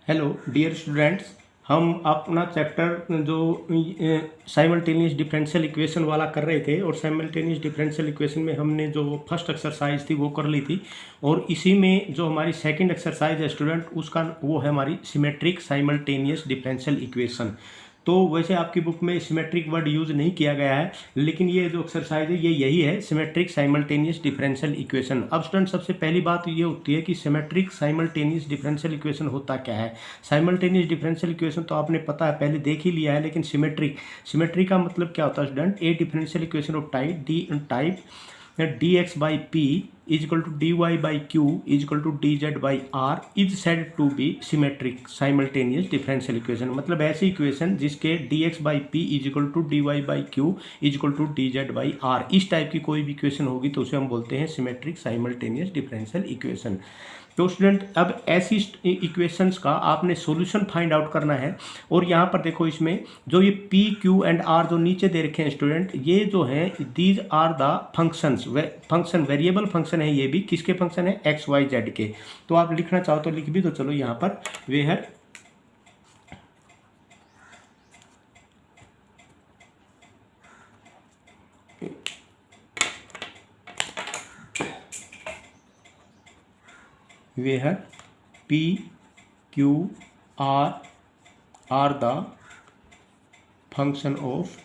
Hello dear students, हम अपना chapter जो साइमल्टेनियस डिफरेंशियल इक्वेशन वाला कर रहे थे और साइमल्टेनियस डिफरेंशियल इक्वेशन में हमने जो फर्स्ट एक्सरसाइज थी वो कर ली थी। और इसी में जो हमारी सेकंड एक्सरसाइज है स्टूडेंट, उसका वो है हमारी सिमेट्रिक साइमल्टेनियस डिफरेंशियल इक्वेशन। तो वैसे आपकी बुक में सिमेट्रिक वर्ड यूज़ नहीं किया गया है, लेकिन ये जो एक्सरसाइज है ये यही है, सिमेट्रिक साइमल्टेनियस डिफरेंशियल इक्वेशन। अब स्टूडेंट सबसे पहली बात ये होती है कि सिमेट्रिक साइमल्टेनियस डिफरेंशियल इक्वेशन होता क्या है। साइमल्टेनियस डिफरेंशियल इक्वेशन तो आपने पता है, पहले देख ही लिया है, लेकिन सिमेट्रिक का मतलब क्या होता है student? A differential equation of type d x by p is equal to d y by q is equal to d z by r is said to be symmetric simultaneous differential equation. मतलब ऐसी equation जिसके d x by p is equal to d y by q is equal to d z by r, इस type की कोई भी equation होगी तो उसे हम बोलते हैं सिमेट्रिक साइमल्टेनियस डिफरेंशियल इक्वेशन। तो स्टूडेंट अब ऐसी इक्वेशंस का आपने सॉल्यूशन फाइंड आउट करना है। और यहाँ पर देखो, इसमें जो ये पी क्यू एंड आर जो नीचे दे रखे हैं स्टूडेंट, ये जो है these are the function variable function है। ये भी किसके फंक्शन है? एक्स वाई जेड के। तो आप लिखना चाहो तो लिख भी दो। चलो यहाँ पर where where P, Q, R the function of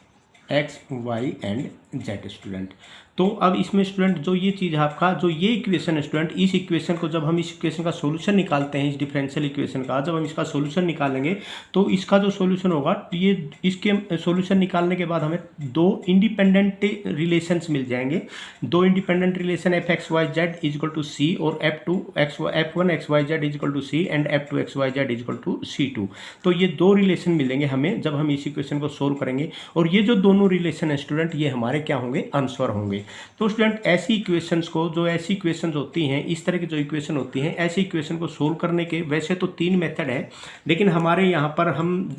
x, y and z student. तो अब इसमें स्टूडेंट जो ये चीज़ है आपका, जो ये इक्वेशन है स्टूडेंट, इस इक्वेशन को जब हम इस इक्वेशन का सॉल्यूशन निकालते हैं, इस डिफरेंशियल इक्वेशन का जब हम इसका सॉल्यूशन निकालेंगे तो इसका जो सॉल्यूशन होगा, ये इसके सॉल्यूशन निकालने के बाद हमें दो इंडिपेंडेंट रिलेशंस मिल जाएंगे। दो independent relation F X Y Z is equal to C और F1 X Y Z is equal to C and F2 X Y Z is equal to C2। तो ये दो रिलेशन मिलेंगे हमें जब हम इस इक्वेशन को सोल्व करेंगे। और ये जो दोनों रिलेशन है स्टूडेंट, ये हमारे क्या होंगे? आंसर होंगे। तो स्टूडेंट ऐसी इक्वेशंस को, जो ऐसी इक्वेशंस होती हैं, इस तरह की जो इक्वेशन होती हैं, ऐसी इक्वेशन को सोल्व करने के वैसे तो 3 मेथड है, लेकिन हमारे यहाँ पर हम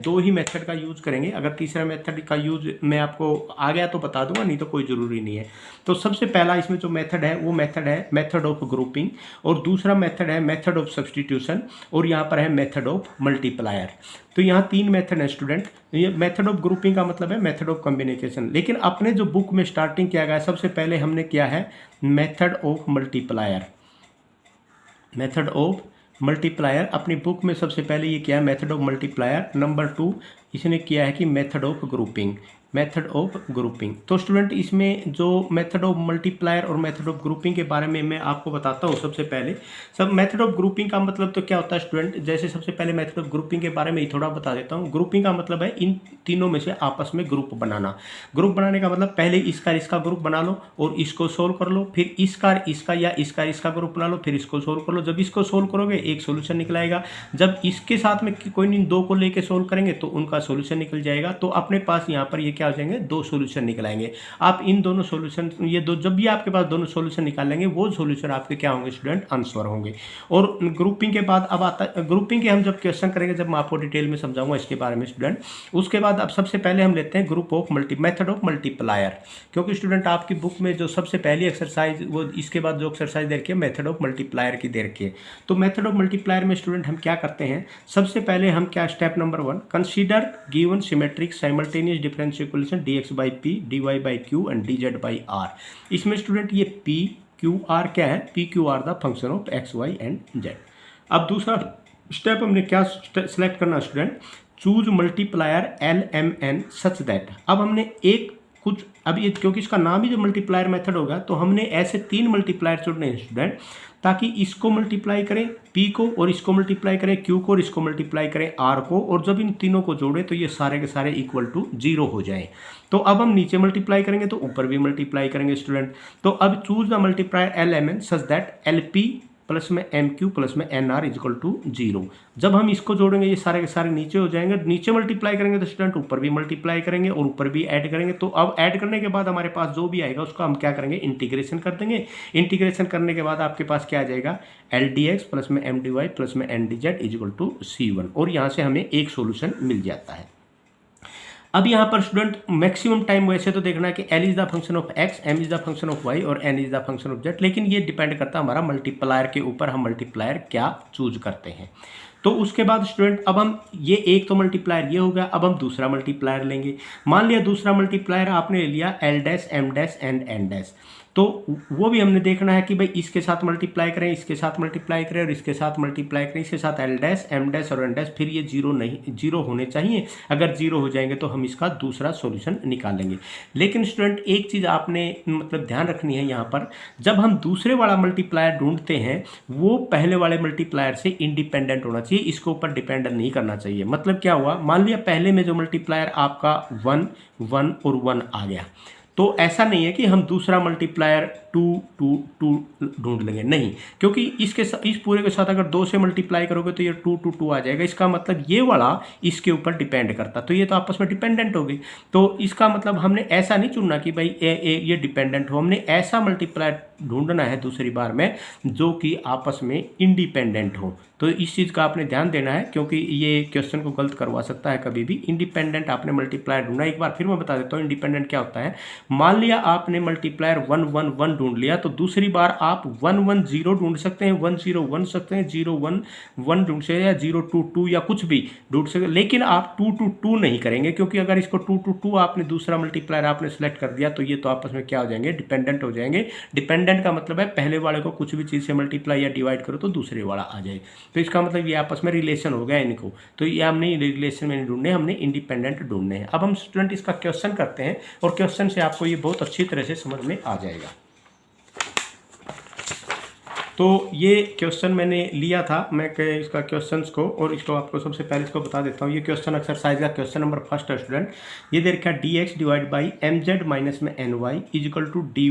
2 ही मेथड का यूज़ करेंगे। अगर तीसरा मेथड का यूज़ मैं आपको आ गया तो बता दूंगा, नहीं तो कोई ज़रूरी नहीं है। तो सबसे पहला इसमें जो मेथड है वो मेथड है मेथड ऑफ ग्रुपिंग, और दूसरा मेथड है मेथड ऑफ सब्सटीट्यूशन, और यहाँ पर है मेथड ऑफ मल्टीप्लायर। तो यहाँ 3 मेथड है स्टूडेंट। ये मेथड ऑफ ग्रुपिंग का मतलब है मेथड ऑफ कॉम्बिनेशन, लेकिन अपने जो बुक में स्टार्टिंग किया गया है, सबसे पहले हमने किया है method of multiplier. Method of multiplier अपनी बुक में सबसे पहले ये किया है मेथड ऑफ मल्टीप्लायर। नंबर 2 इसने किया है कि method of grouping, method of grouping. तो स्टूडेंट इसमें जो मेथड ऑफ मल्टीप्लायर और मेथड ऑफ ग्रुपिंग के बारे में मैं आपको बताता हूँ। सबसे पहले मेथड ऑफ ग्रुपिंग का मतलब तो क्या होता है स्टूडेंट, जैसे सबसे पहले मेथड ऑफ ग्रुपिंग के बारे में ही थोड़ा बता देता हूँ। ग्रुपिंग का मतलब है इन तीनों में से आपस में ग्रुप बनाना। ग्रुप बनाने का मतलब पहले इसका ग्रुप बना लो और इसको सोल्व कर लो, फिर इसका या इसका ग्रुप बना लो, फिर इसको सोल्व कर लो। जब इसको सोल्व करोगे एक सोल्यूशन निकलाएगा, जब इसके साथ में कोई नहीं 2 को लेके सोल्व करेंगे तो उनका सोल्यूशन निकल जाएगा। तो अपने पास यहाँ पर ये क्या हो जाएंगे? 2 सॉल्यूशन निकलाएंगे। आप इन दोनों सॉल्यूशन, ये दो, जब भी आपके पास दोनों सॉल्यूशन निकालेंगे वो सॉल्यूशन आपके क्या होंगे स्टूडेंट? आंसर होंगे। और ग्रुपिंग के बाद अब आता है ग्रुपिंग के हम जब क्वेश्चन करेंगे, जब मैं आपको डिटेल में समझाऊंगा इसके बारे में स्टूडेंट। उसके बाद अब सबसे पहले हम लेते हैं group of method of multiplier, क्योंकि स्टूडेंट आपकी बुक में जो सबसे पहली एक्सरसाइज, वो इसके बाद जो एक्सरसाइज दे रखी है मेथड ऑफ मल्टीप्लायर की दे रखी है। तो मेथड ऑफ मल्टीप्लायर में स्टूडेंट हम क्या करते हैं? सबसे पहले हम क्या, step number 1, consider given symmetric simultaneous differential equation dx by p, dy by q and dz by r। इसमें स्टूडेंट ये p q r क्या है? p q r the function of x y and z। अब दूसरा step हमने क्या select करना student? Choose multiplier l m n such that. अब हमने एक कुछ, अब ये क्योंकि इसका नाम ही जो मल्टीप्लायर मेथड होगा, तो हमने ऐसे 3 मल्टीप्लायर चुनने हैं स्टूडेंट, ताकि इसको मल्टीप्लाई करें P को, और इसको मल्टीप्लाई करें Q को, और इसको मल्टीप्लाई करें R को, और जब इन तीनों को जोड़े तो ये सारे के सारे इक्वल टू 0 हो जाएं। तो अब हम नीचे मल्टीप्लाई करेंगे तो ऊपर भी मल्टीप्लाई करेंगे स्टूडेंट। तो अब choose the multiplier l m n such that LP plus में MQ प्लस में NR इज इक्वल टू 0। जब हम इसको जोड़ेंगे ये सारे के सारे नीचे हो जाएंगे। नीचे मल्टीप्लाई करेंगे तो स्टूडेंट ऊपर भी मल्टीप्लाई करेंगे और ऊपर भी ऐड करेंगे। तो अब ऐड करने के बाद हमारे पास जो भी आएगा उसको हम क्या करेंगे? इंटीग्रेशन कर देंगे। इंटीग्रेशन करने के बाद आपके पास क्या आ जाएगा? LDX प्लस में MDY प्लस में NDZ is equal to C1, और यहाँ से हमें एक सोल्यूशन मिल जाता है। अब यहाँ पर स्टूडेंट मैक्सिमम टाइम वैसे तो देखना है कि L is the function of x, M is the function of y और N is the function of z, लेकिन ये डिपेंड करता है हमारा मल्टीप्लायर के ऊपर, हम मल्टीप्लायर क्या चूज करते हैं। तो उसके बाद स्टूडेंट अब हम ये एक तो मल्टीप्लायर ये हो गया, अब हम दूसरा मल्टीप्लायर लेंगे। मान लिया दूसरा मल्टीप्लायर आपने ले लिया L dash M dash and N dash, तो वो भी हमने देखना है कि भाई इसके साथ मल्टीप्लाई करें, इसके साथ मल्टीप्लाई करें और इसके साथ मल्टीप्लाई करें, इसके साथ L डैश M डैश और N डैश, फिर ये जीरो होने चाहिए। अगर जीरो हो जाएंगे तो हम इसका दूसरा सॉल्यूशन निकालेंगे। लेकिन स्टूडेंट एक चीज़ आपने मतलब ध्यान रखनी है यहाँ पर, जब हम दूसरे वाला मल्टीप्लायर ढूंढते हैं वो पहले वाले मल्टीप्लायर से इंडिपेंडेंट होना चाहिए, इसके ऊपर डिपेंडेंट नहीं करना चाहिए। मतलब क्या हुआ, मान लिया पहले में जो मल्टीप्लायर आपका 1 1 और 1 आ गया, तो ऐसा नहीं है कि हम दूसरा मल्टीप्लायर 2 2 2 ढूंढ लेंगे, नहीं, क्योंकि इस पूरे के साथ अगर 2 से मल्टीप्लाई करोगे तो ये 2 2 2 आ जाएगा। इसका मतलब ये वाला इसके ऊपर डिपेंड करता, तो ये तो आपस में डिपेंडेंट हो गई। तो इसका मतलब हमने ऐसा नहीं चुनना कि भाई ये डिपेंडेंट हो, हमने ऐसा मल्टीप्लायर ढूंढना है दूसरी बार में जो कि आपस में इंडिपेंडेंट हो। तो इस चीज़ का आपने ध्यान देना है, क्योंकि ये क्वेश्चन को गलत करवा सकता है कभी भी। इंडिपेंडेंट आपने मल्टीप्लायर ढूंढना, एक बार फिर मैं बता देता हूँ इंडिपेंडेंट क्या होता है। मान लिया आपने मल्टीप्लायर 1 1 1 ढूंढ लिया, तो दूसरी बार आप 1 1 0 ढूंढ सकते हैं, 1 0 1 सकते हैं, 0 1 1 ढूंढ सकते हैं, या 0 2 2 या कुछ भी ढूंढ सकते हैं, लेकिन आप 2 2 2 नहीं करेंगे, क्योंकि अगर इसको 2 2 2 आपने दूसरा मल्टीप्लायर आपने सेलेक्ट कर दिया तो ये तो आपस में क्या हो जाएंगे, डिपेंडेंट हो जाएंगे। डिपेंडेंट का मतलब है पहले वाले को कुछ भी चीज़ से मल्टीप्लाई या डिवाइड करो तो दूसरे वाला आ जाए, तो इसका मतलब ये आपस में रिलेशन हो गया इनको। तो ये हमने रिलेशन में नहीं ढूंढने, हमने इंडिपेंडेंट ढूंढने हैं। अब हम स्टूडेंट इसका क्वेश्चन करते हैं और क्वेश्चन से आपको ये बहुत अच्छी तरह से समझ में आ जाएगा। तो ये क्वेश्चन मैंने लिया था मैं इसका क्वेश्चंस को, और इसको आपको सबसे पहले इसको बता देता हूँ। ये क्वेश्चन एक्सरसाइज का क्वेश्चन नंबर फर्स्ट है स्टूडेंट। ये दे रखा dx divide by mz minus में ny is equal to dy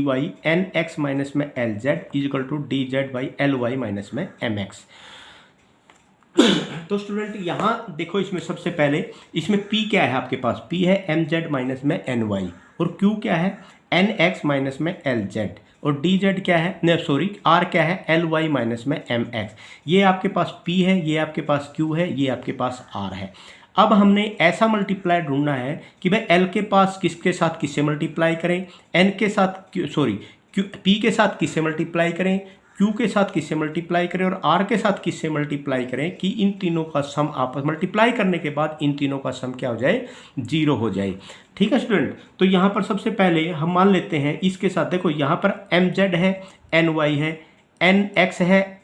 nx minus में lz is equal to dz by ly minus में mx। तो स्टूडेंट यहाँ देखो, इसमें सबसे पहले इसमें p क्या है आपके पास, p है mz माइनस में ny, और q क्या है nx माइनस में lz, और dz क्या है, नहीं सॉरी r क्या है ly माइनस में mx। ये आपके पास p है, ये आपके पास q है, ये आपके पास r है। अब हमने ऐसा मल्टीप्लाई ढूंढना है कि भाई l के पास किसके साथ किससे मल्टीप्लाई करें, n के साथ सॉरी p के साथ किससे मल्टीप्लाई करें, Q के साथ किससे मल्टीप्लाई करें और R के साथ किससे मल्टीप्लाई करें कि इन तीनों का सम आपस मल्टीप्लाई करने के बाद इन तीनों का सम क्या हो जाए, 0 हो जाए। ठीक है स्टूडेंट। तो यहाँ पर सबसे पहले हम मान लेते हैं इसके साथ, देखो यहाँ पर mz है, ny है, nx है,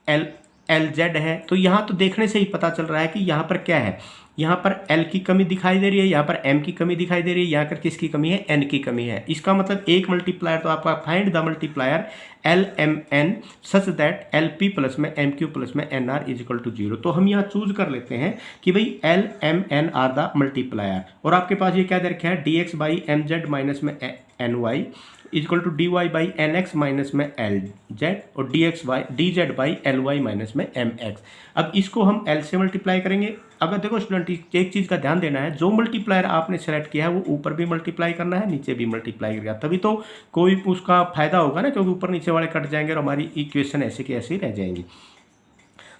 lz है। तो यहाँ तो देखने से ही पता चल रहा है कि यहाँ पर क्या है, यहाँ पर L की कमी दिखाई दे रही है, यहाँ पर M की कमी दिखाई दे रही है, यहाँ पर किसकी कमी है, N की कमी है। इसका मतलब एक मल्टीप्लायर तो आपका find the multiplier LMN such that LP plus में MQ प्लस में NR इज इक्वल टू 0। तो हम यहाँ चूज कर लेते हैं कि भाई LMN आर द मल्टीप्लायर, और आपके पास ये क्या दे रखा है dx बाई mz माइनस में ny equal to dy by nx minus में lz और dz बाई ly माइनस में mx। अब इसको हम L से मल्टीप्लाई करेंगे। अगर देखो स्टूडेंट एक चीज़ का ध्यान देना है, जो मल्टीप्लायर आपने सेलेक्ट किया है वो ऊपर भी मल्टीप्लाई करना है, नीचे भी मल्टीप्लाई करेगा, तभी तो कोई उसका फायदा होगा ना, क्योंकि ऊपर नीचे वाले कट जाएंगे और हमारी इक्वेशन ऐसे की ऐसे रह जाएंगी।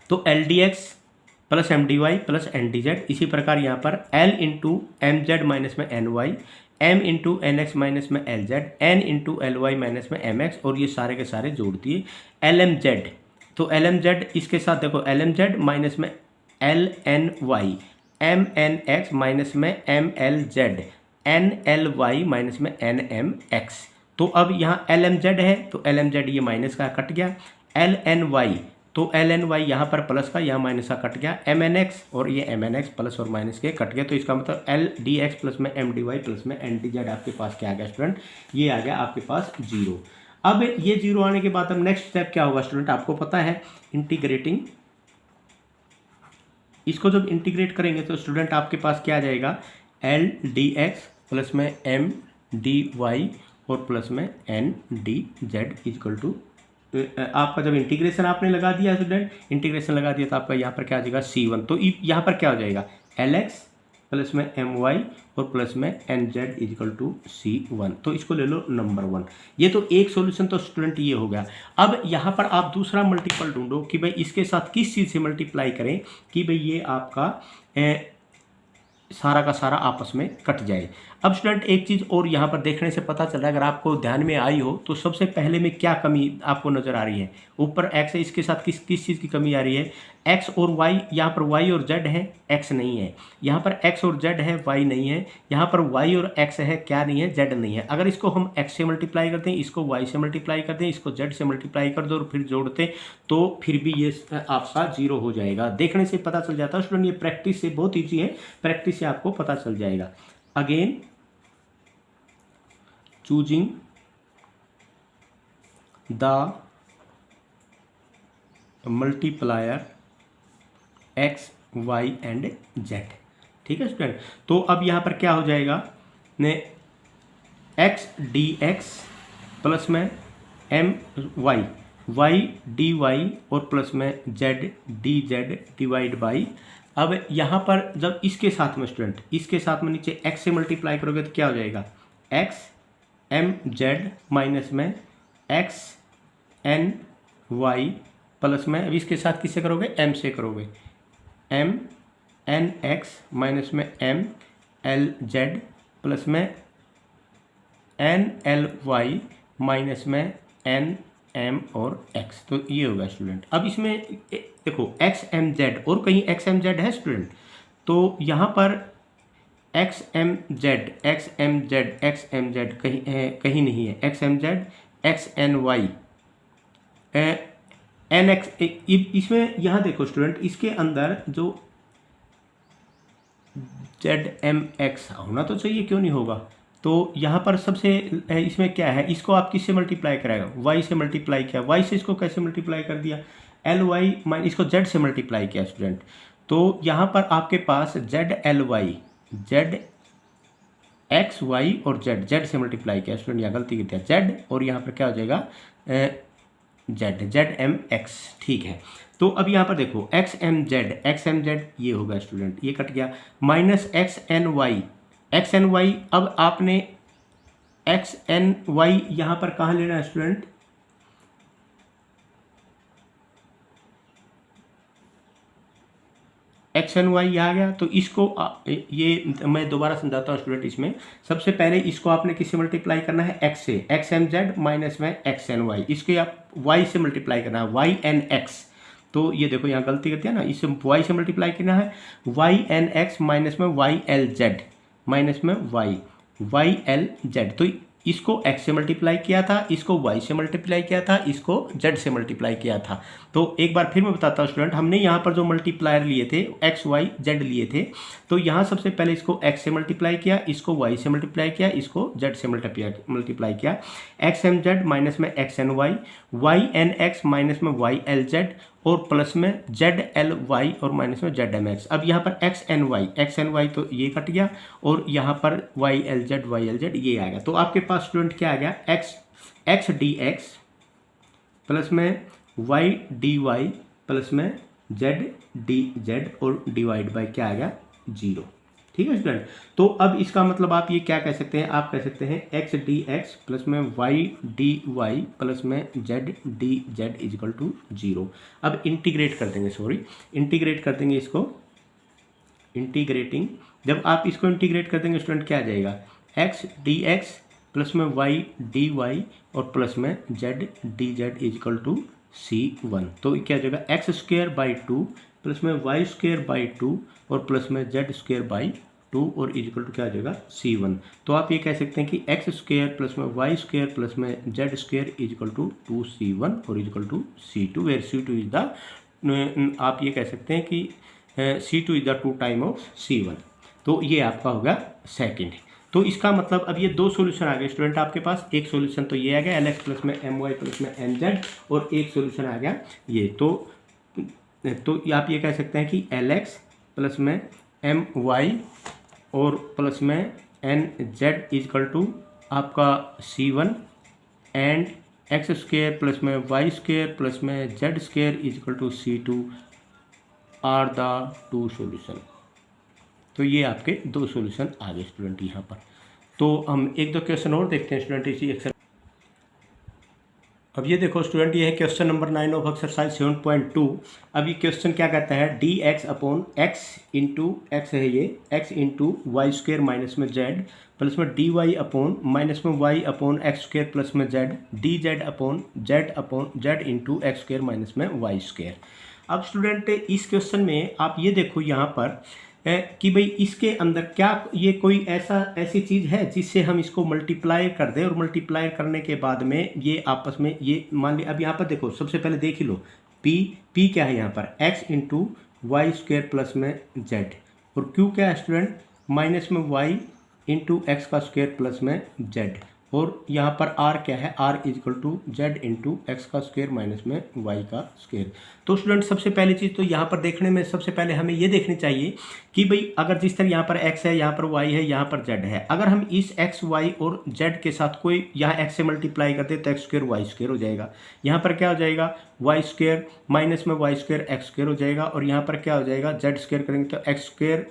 तो L D x plus M D Y plus N D Z, इसी प्रकार यहाँ पर L into M Z minus में N Y, M into N x minus में L Z, N into L Y minus में एम एक्स, और ये सारे के सारे जोड़ दिए एल एम जेड। तो एल एम जेड इसके साथ देखो एल एम जेड माइनस में L N Y, M N x minus में m l Z, n l Y minus में एन एम एक्स। तो अब यहाँ एल एम जेड है तो एल एम जेड ये माइनस का कट गया, एल एन वाई तो एल एन वाई यहाँ पर प्लस का, यहाँ माइनस का कट गया, एम एन एक्स और ये एम एन एक्स प्लस और माइनस के कट गया। तो इसका मतलब एल डी एक्स प्लस में एम डी वाई प्लस में एन डी जेड आपके पास क्या आ गया स्टूडेंट, ये आ गया आपके पास 0। अब ये 0 आने के बाद अब नेक्स्ट स्टेप क्या होगा स्टूडेंट, आपको पता है इंटीग्रेटिंग, इसको जब इंटीग्रेट करेंगे तो स्टूडेंट आपके पास क्या आ जाएगा, एल डी एक्स प्लस में एम डी वाई और प्लस में n D z equal to, आपका जब इंटीग्रेशन आपने लगा दिया स्टूडेंट, इंटीग्रेशन लगा दिया तो आपका यहाँ पर क्या आ जाएगा C1। तो यहाँ पर क्या हो जाएगा एल एक्स प्लस में एम वाई और प्लस में n z equal to C1। तो इसको ले लो नंबर 1। ये तो एक सॉल्यूशन तो स्टूडेंट ये हो गया। अब यहाँ पर आप दूसरा मल्टीपल ढूंढो कि भाई इसके साथ किस चीज़ से मल्टीप्लाई करें कि भाई ये आपका सारा का सारा आपस में कट जाए। अब स्टूडेंट एक चीज़ और यहाँ पर देखने से पता चल रहा है, अगर आपको ध्यान में आई हो तो सबसे पहले में क्या कमी आपको नज़र आ रही है, ऊपर x है, इसके साथ किस किस चीज़ की कमी आ रही है, x और y, यहाँ पर y और z है, x नहीं है, यहाँ पर x और z है, y नहीं है, यहाँ पर y और x है, क्या नहीं है, z नहीं है। अगर इसको हम x से मल्टीप्लाई करते हैं, इसको y से मल्टीप्लाई करते हैं, इसको z से मल्टीप्लाई कर दो और फिर जोड़ते तो फिर भी ये आपका 0 हो जाएगा। देखने से पता चल जाता है स्टूडेंट, ये प्रैक्टिस से बहुत ईजी है, प्रैक्टिस से आपको पता चल जाएगा। Again choosing the multiplier x y and z। ठीक है स्टूडेंट, तो अब यहाँ पर क्या हो जाएगा ने x dx प्लस में m y y dy और प्लस में z dz डिवाइड बाई, अब यहाँ पर जब इसके साथ में स्टूडेंट, इसके साथ में नीचे x से मल्टीप्लाई करोगे तो क्या हो जाएगा, x m z माइनस में x n y प्लस में, अब इसके साथ किससे करोगे, m से करोगे, m n x माइनस में m l z प्लस में n l y माइनस में n m और x। तो ये होगा स्टूडेंट। अब इसमें देखो x m z और कहीं x m z है स्टूडेंट, तो यहाँ पर x m z कहीं नहीं है, x m z x n y n x, इसमें यहाँ देखो स्टूडेंट, इसके अंदर जो जेड एम एक्स होना तो चाहिए, क्यों नहीं होगा। तो यहाँ पर सबसे इसमें क्या है, इसको आप किससे मल्टीप्लाई कराएगा, वाई से मल्टीप्लाई किया, वाई से इसको कैसे मल्टीप्लाई कर दिया, एल वाई माइनस इसको जेड से मल्टीप्लाई किया स्टूडेंट। तो यहाँ पर आपके पास Z L Y, Z X Y और जेड, जेड से मल्टीप्लाई किया स्टूडेंट, यहाँ गलती की दिया जेड, और यहाँ पर क्या हो जाएगा जेड, जेड एम एक्स। ठीक है, तो अब यहाँ पर देखो एक्स एम जेड ये होगा स्टूडेंट, ये कट गया, माइनस एक्स एन वाई, अब आपने एक्स एन वाई यहाँ पर कहाँ लेना है स्टूडेंट, एक्स एन वाई आ गया। तो इसको ये मैं दोबारा समझाता हूँ स्टूडेंट, इसमें सबसे पहले इसको आपने किससे मल्टीप्लाई करना है, एक्स से, एक्स एम जेड माइनस में एक्स एन वाई, इसके आप वाई से मल्टीप्लाई करना है, वाई एन एक्स। तो ये देखो यहाँ गलती करती है ना, इसे वाई से मल्टीप्लाई करना है, वाई एन एक्स माइनस में वाई एल जेड माइनस में वाई एल जेड। तो इसको x से मल्टीप्लाई किया था, इसको y से मल्टीप्लाई किया था, इसको z से मल्टीप्लाई किया था। तो एक बार फिर मैं बताता हूँ स्टूडेंट, हमने यहाँ पर जो मल्टीप्लायर लिए थे x y z लिए थे, तो यहाँ सबसे पहले इसको x से मल्टीप्लाई किया, इसको y से मल्टीप्लाई किया, इसको z से मल्टीप्लाई किया, एक्स एम जेड माइनस में x n y n x minus में वाई एल जेड और प्लस में जेड एल वाई और माइनस में जेड एम एक्स। अब यहाँ पर एक्स एन वाई तो ये कट गया और यहाँ पर वाई एल जेड ये आ गया। तो आपके पास स्टूडेंट क्या आ गया, एक्स डी एक्स प्लस में वाई डी वाई प्लस में जेड डी जेड और डिवाइड बाई क्या आ गया, 0। ठीक है स्टूडेंट, तो अब इसका मतलब आप ये क्या कह सकते हैं, आप कह सकते हैं एक्स डी एक्स प्लस में वाई डी वाई प्लस में Z D z equal to 0। अब इंटीग्रेट कर देंगे, इंटीग्रेट कर देंगे इसको, इंटीग्रेटिंग, जब आप इसको इंटीग्रेट कर देंगे स्टूडेंट क्या आ जाएगा, एक्स डी एक्स प्लस में वाई डी वाई और प्लस में Z D z equal to C1। तो क्या हो जाएगा, एक्स स्क्वेयर बाई 2 प्लस में वाई स्क्वेयर बाई 2 और प्लस में जेड स्क्वेयर बाई 2 और इजिकल टू क्या आ जाएगा, C1। तो आप ये कह सकते हैं कि एक्स स्क्वेयर प्लस में वाई स्क्वेयर प्लस में z square equal to 2C1 और equal to C2, where C2 is the, आप ये कह सकते हैं कि C2 is the 2 time of C1। तो ये आपका होगा सेकेंड। तो इसका मतलब अब ये 2 सॉल्यूशन आ गए स्टूडेंट आपके पास, एक सॉल्यूशन तो ये आ गया एल एक्स प्लस में एम वाई प्लस में एन जेड और एक सॉल्यूशन आ गया ये। तो आप ये कह सकते हैं कि एल एक्स प्लस में एम वाई और प्लस में एन जेड इजकल टू आपका C1 and x square plus में वाई स्क्वेयर प्लस में z square equal to C2 are the 2 solution. तो ये आपके 2 सॉल्यूशन आ गए स्टूडेंट यहाँ पर। तो हम 1-2 क्वेश्चन और देखते हैं स्टूडेंट इसी एक्सरसाइज। अब ये देखो स्टूडेंट, ये है क्वेश्चन नंबर 9 ऑफ एक्सरसाइज 7.2। अब ये क्वेश्चन क्या कहता है, D X upon X into X है ये, X into Y square minus में जेड प्लस में डी वाई अपॉन माइनस में Y upon X square plus में Z D Z upon Z into X square minus में Y square. अब student इस question में आप ये देखो यहाँ पर कि भाई इसके अंदर क्या ये कोई ऐसी चीज़ है जिससे हम इसको मल्टीप्लाई कर दें, और मल्टीप्लाई करने के बाद में ये आपस में ये मान लिया। अब यहाँ पर देखो, सबसे पहले देख ही लो, पी क्या है यहाँ पर, x into Y square plus में जेड, और क्यू क्या है स्टूडेंट, माइनस में वाई इंटू एक्स का स्क्वेयर प्लस में जेड, और यहाँ पर आर क्या है, r equal to z into x का स्क्वेयर माइनस में वाई का स्क्वेयर। तो स्टूडेंट सबसे पहली चीज़ तो यहाँ पर देखने में सबसे पहले हमें ये देखनी चाहिए कि भाई अगर जिस तरह यहाँ पर एक्स है, यहाँ पर वाई है, यहाँ पर जेड है, अगर हम इस एक्स वाई और जेड के साथ कोई यहाँ एक्स से मल्टीप्लाई करते तो एक्स स्क्वेयर वाई स्क्वेयर हो जाएगा, यहाँ पर क्या हो जाएगा, वाई स्क्वेयर माइनस में वाई स्क्वेयर एक्स स्क्वेयर हो जाएगा, और यहाँ पर क्या हो जाएगा, जेड स्क्वेयर करेंगे तो एक्स स्क्वेयर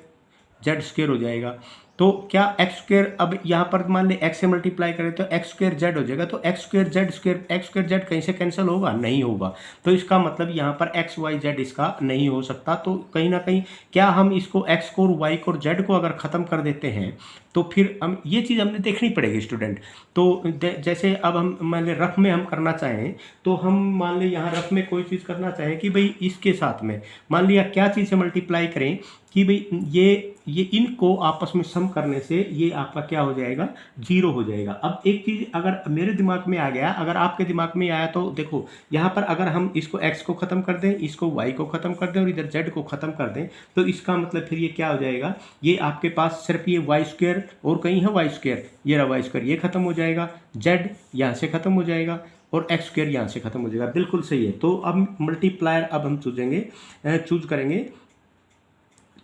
जेड स्क्वेयर हो जाएगा। तो क्या एक्स स्क्वेयर, अब यहाँ पर मान ले एक्स से मल्टीप्लाई करें तो एक्स स्क्वेयर जेड हो जाएगा, तो x square Z square, x square Z कहीं से कैंसिल होगा, नहीं होगा। तो इसका मतलब यहाँ पर एक्स वाई जेड इसका नहीं हो सकता। तो कहीं ना कहीं क्या हम इसको एक्स को और वाई को और जेड को अगर ख़त्म कर देते हैं तो फिर हम ये चीज़ हमने देखनी पड़ेगी स्टूडेंट। तो जैसे अब हम मान ले रफ में हम करना चाहें, तो हम मान ले यहाँ रफ में कोई चीज़ करना चाहें कि भाई इसके साथ में मान लिया क्या चीज़ से मल्टीप्लाई करें कि भाई ये इनको आपस में सम करने से ये आपका क्या हो जाएगा, जीरो हो जाएगा। अब एक चीज़ अगर मेरे दिमाग में आ गया, अगर आपके दिमाग में आया तो देखो यहाँ पर अगर हम इसको x को ख़त्म कर दें, इसको y को ख़त्म कर दें और इधर z को ख़त्म कर दें, तो इसका मतलब फिर ये क्या हो जाएगा, ये आपके पास सिर्फ ये वाई स्क्वेयर और कहीं है वाई स्क्वेयर, ये रहा वाई स्क्वेयर, ये ख़त्म हो जाएगा, z यहाँ से ख़त्म हो जाएगा और एक्स स्क्वेयर यहाँ से ख़त्म हो जाएगा। बिल्कुल सही है। तो अब मल्टीप्लायर अब हम चूज करेंगे,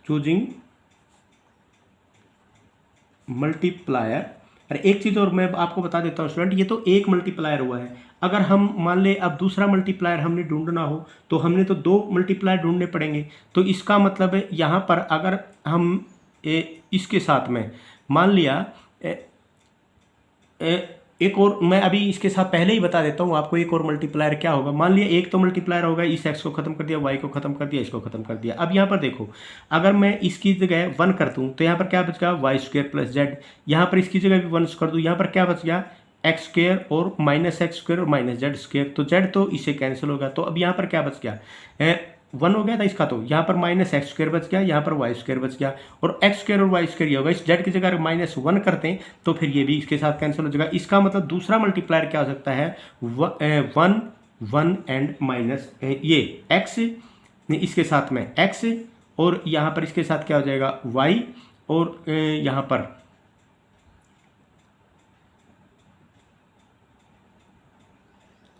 चूजिंग मल्टीप्लायर। अरे एक चीज़ और मैं आपको बता देता हूँ स्टूडेंट, ये तो एक मल्टीप्लायर हुआ है। अगर हम मान ले अब दूसरा मल्टीप्लायर हमने ढूंढना हो तो हमने तो दो मल्टीप्लायर ढूंढने पड़ेंगे। तो इसका मतलब है यहाँ पर अगर हम इसके साथ में मान लिया एक और, मैं अभी इसके साथ पहले ही बता देता हूँ आपको एक और मल्टीप्लायर क्या होगा। मान लिया एक तो मल्टीप्लायर होगा, इस एक्स को खत्म कर दिया, वाई को खत्म कर दिया, इसको खत्म कर दिया। अब यहाँ पर देखो, अगर मैं इसकी जगह 1 कर दूँ तो यहाँ पर क्या बच गया, वाई स्क्वेयर प्लस जेड। यहाँ पर इसकी जगह भी 1 कर दूँ, यहाँ पर क्या बच गया, एक्स स्क्वेयर और माइनस एक्स स्क्वेयर और माइनस जेड स्क्वेयर। तो जेड तो इससे कैंसिल होगा, तो अब यहाँ पर क्या बच गया, 1 हो गया था इसका, तो यहाँ पर माइनस एक्स स्क्वेयर बच गया, यहाँ पर वाई स्क्वेयर बच गया, और एक्स स्क्वेयर और वाई स्क्वेयर ये होगा। इस जेड की जगह -1 करते हैं तो फिर ये भी इसके साथ कैंसिल हो जाएगा। इसका मतलब दूसरा मल्टीप्लायर क्या हो सकता है, 1 एंड माइनस ये एक्स, इसके साथ में एक्स, और यहाँ पर इसके साथ क्या हो जाएगा, वाई, और यहाँ पर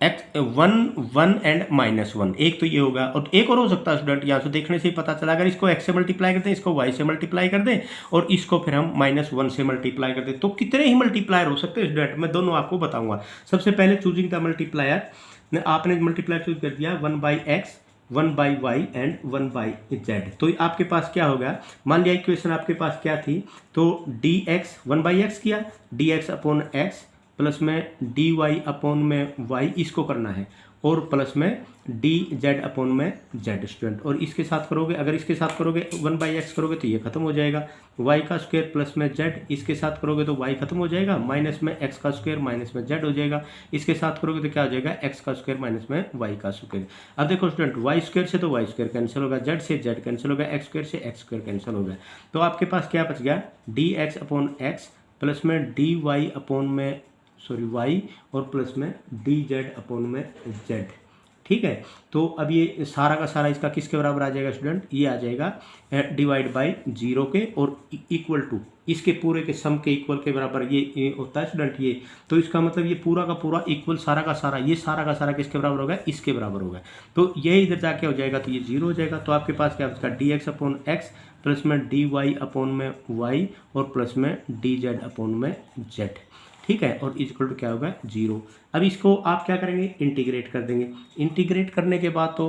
एक्स 1 एंड -1, एक तो ये होगा। और एक और हो सकता है स्टूडेंट, यहाँ से देखने से ही पता चला, अगर इसको x से मल्टीप्लाई करते हैं, इसको y से मल्टीप्लाई कर दें और इसको फिर हम -1 से मल्टीप्लाई कर दें, तो कितने ही मल्टीप्लायर हो सकते हैं स्टूडेंट, मैं दोनों आपको बताऊंगा। सबसे पहले चूजिंग द मल्टीप्लायर, आपने मल्टीप्लायर चूज कर दिया 1/x 1/y एंड 1/z। तो आपके पास क्या होगा, मान लिया इक्वेशन आपके पास क्या थी, तो dx 1/x किया, dx अपॉन x प्लस में डी वाई अपॉन में वाई, इसको करना है, और प्लस में डी जेड अपॉन में जेड स्टूडेंट। और इसके साथ करोगे, अगर इसके साथ करोगे 1/x करोगे तो ये खत्म हो जाएगा, वाई का स्क्वायर प्लस में जेड, इसके साथ करोगे तो वाई खत्म हो जाएगा, माइनस में एक्स का स्क्वायर माइनस में जेड हो जाएगा, इसके साथ करोगे तो क्या हो जाएगा, एक्स का स्क्वायर माइनस में वाई का स्क्वायर। अब देखो स्टूडेंट, वाई स्क्वायर से तो वाई स्क्वायर कैंसिल होगा, जेड से जेड कैंसिल होगा, एक्स स्क्वायर से एक्स स्क्वायर कैंसिल होगा। तो आपके पास क्या बच गया, D X upon x plus में डी वाई अपॉन में वाई, और प्लस में डी जेड अपॉन में जेड। ठीक है, तो अब ये सारा का सारा इसका किसके बराबर आ जाएगा स्टूडेंट, ये आ जाएगा डिवाइड बाई 0 के और इक्वल टू इसके पूरे के सम के इक्वल के बराबर ये होता है स्टूडेंट ये। तो इसका मतलब ये पूरा का पूरा इक्वल सारा का सारा, ये सारा का सारा किसके बराबर होगा, इसके बराबर होगा। तो ये इधर जाके हो जाएगा तो ये 0 हो जाएगा। तो आपके पास क्या बचेगा, D X upon x plus में डी वाई अपॉन में वाई और प्लस में डी जेड अपॉन में जेड। ठीक है, और इक्वल टू क्या होगा, 0। अब इसको आप क्या करेंगे, इंटीग्रेट कर देंगे। इंटीग्रेट करने के बाद तो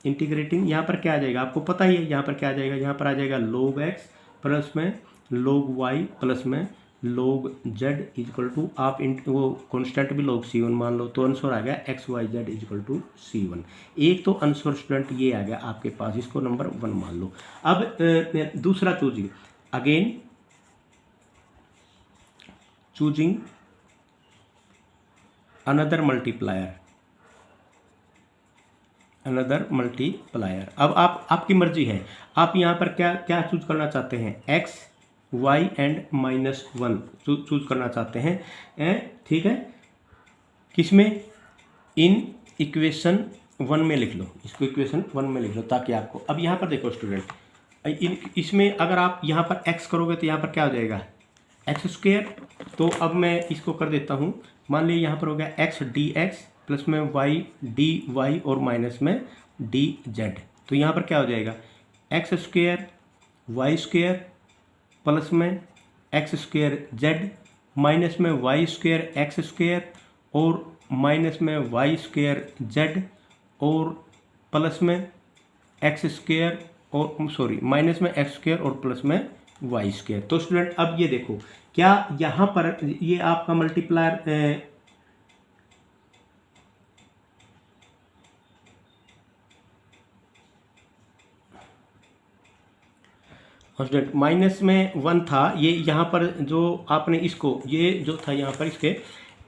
इंटीग्रेटिंग यहाँ पर क्या आ जाएगा, आपको पता ही है यहाँ पर क्या आ जाएगा, यहाँ पर आ जाएगा log x प्लस में log y प्लस में log z इजकल टू आप वो कॉन्स्टेंट भी log c1 मान लो, तो आंसर आ गया x Y z equal to c1। एक तो आंसर स्टूडेंट ये आ गया आपके पास, इसको नंबर 1 मान लो। अब दूसरा choosing, again choosing another multiplier, अब आपकी मर्जी है, आप यहाँ पर क्या क्या चूज करना चाहते हैं, एक्स वाई एंड -1 चूज करना चाहते हैं, ठीक है। किसमें, इन इक्वेशन 1 में लिख लो, इसको इक्वेशन 1 में लिख लो ताकि आपको, अब यहाँ पर देखो स्टूडेंट, इसमें अगर आप यहाँ पर x करोगे तो यहाँ पर क्या हो जाएगा, x²। तो अब मैं इसको कर देता हूँ, मान लीजिए यहाँ पर हो गया x dx प्लस में y dy और माइनस में dz। तो यहाँ पर क्या हो जाएगा, x² y² प्लस में x² z माइनस में y² x² और माइनस में y² z और प्लस में x² और सॉरी माइनस में x² और प्लस में y²। तो स्टूडेंट अब ये देखो, क्या यहाँ पर ये आपका मल्टीप्लायर स्टूडेंट माइनस में 1 था, ये यहाँ पर जो आपने इसको ये जो था यहाँ पर इसके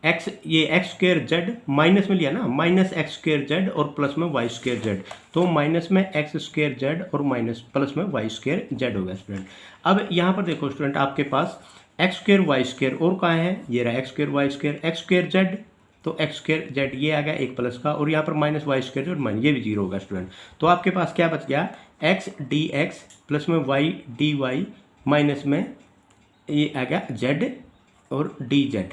x, ये x² z माइनस में लिया ना, माइनस x² z और प्लस में y² z, तो माइनस में x² z और माइनस प्लस में y² z हो गया स्टूडेंट। अब यहाँ पर देखो स्टूडेंट, आपके पास x² y² और कहाँ है, ये रहा x² y² x² z, तो x² z ये आ गया एक प्लस का, और यहाँ पर माइनस y² और माइनस, ये भी 0 होगा स्टूडेंट। तो आपके पास क्या बच गया, x dx प्लस में y dy माइनस में ये आ गया z और dz,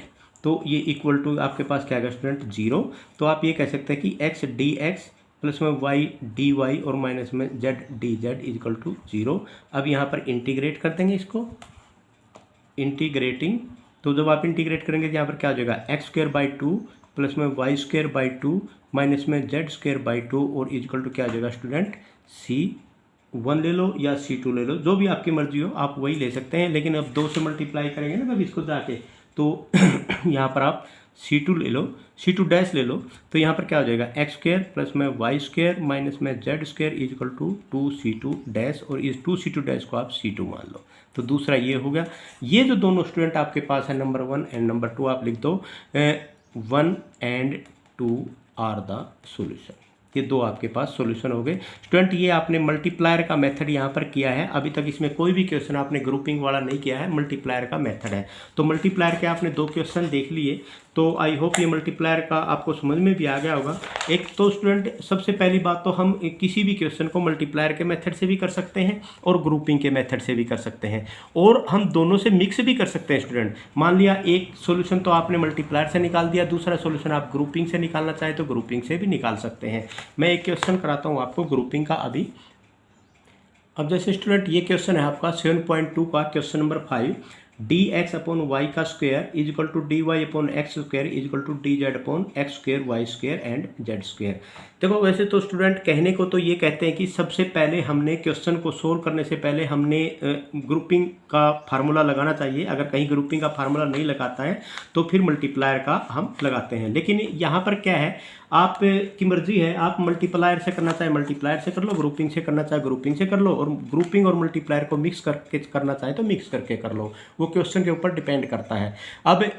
तो ये इक्वल टू आपके पास क्या आ गया स्टूडेंट 0। तो आप ये कह सकते हैं कि x dx प्लस में y dy और माइनस में z dz इक्वल टू 0। अब यहाँ पर इंटीग्रेट कर देंगे इसको, इंटीग्रेटिंग, तो जब आप इंटीग्रेट करेंगे तो यहाँ पर क्या हो जाएगा, x² 2 प्लस में y² 2 माइनस में z² 2 और इक्वल टू क्या हो जाएगा स्टूडेंट, c1 ले लो या c2 ले लो, जो भी आपकी मर्जी हो आप वही ले सकते हैं। लेकिन अब 2 से मल्टीप्लाई करेंगे ना जब इसको जाके, तो यहाँ पर आप c2 ले लो, c2 डैश ले लो, तो यहाँ पर क्या हो जाएगा, x² प्लस में y² माइनस में z² equal to 2c2 dash, और इस 2c2 डैश को आप c2 मान लो। तो दूसरा ये हो गया। ये जो दोनों स्टूडेंट आपके पास है, नंबर 1 एंड नंबर 2 आप लिख दो, 1 एंड 2 आर द सॉल्यूशन। ये दो आपके पास सॉल्यूशन हो गए स्टूडेंट। ये आपने मल्टीप्लायर का मेथड यहाँ पर किया है, अभी तक इसमें कोई भी क्वेश्चन आपने ग्रुपिंग वाला नहीं किया है, मल्टीप्लायर का मेथड है। तो मल्टीप्लायर के आपने 2 क्वेश्चन देख लिए, तो आई होप ये मल्टीप्लायर का आपको समझ में भी आ गया होगा। एक तो स्टूडेंट सबसे पहली बात तो हम किसी भी क्वेश्चन को मल्टीप्लायर के मेथड से भी कर सकते हैं और ग्रुपिंग के मेथड से भी कर सकते हैं, और हम दोनों से मिक्स भी कर सकते हैं स्टूडेंट। मान लिया एक सॉल्यूशन तो आपने मल्टीप्लायर से निकाल दिया, दूसरा सॉल्यूशन आप ग्रुपिंग से निकालना चाहे तो ग्रुपिंग से भी निकाल सकते हैं। मैं एक क्वेश्चन कराता हूँ आपको ग्रुपिंग का अभी। अब जैसे स्टूडेंट ये क्वेश्चन है आपका 7.2 का question number 5, dx upon Y का square is equal to dy upon X square is equal to dz upon X square Y square and Z square. देखो वैसे तो स्टूडेंट कहने को तो ये कहते हैं कि सबसे पहले हमने क्वेश्चन को सोल्व करने से पहले हमने ग्रुपिंग का फार्मूला लगाना चाहिए। अगर कहीं ग्रुपिंग का फार्मूला नहीं लगाता है तो फिर मल्टीप्लायर का हम लगाते हैं। लेकिन यहाँ पर क्या है, आप की मर्जी है, आप मल्टीप्लायर से करना चाहे मल्टीप्लायर से कर लो, ग्रुपिंग से करना चाहे ग्रुपिंग से कर लो, और ग्रुपिंग और मल्टीप्लायर को मिक्स करके करना चाहे तो मिक्स करके कर लो, वो क्वेश्चन के ऊपर डिपेंड करता है। अब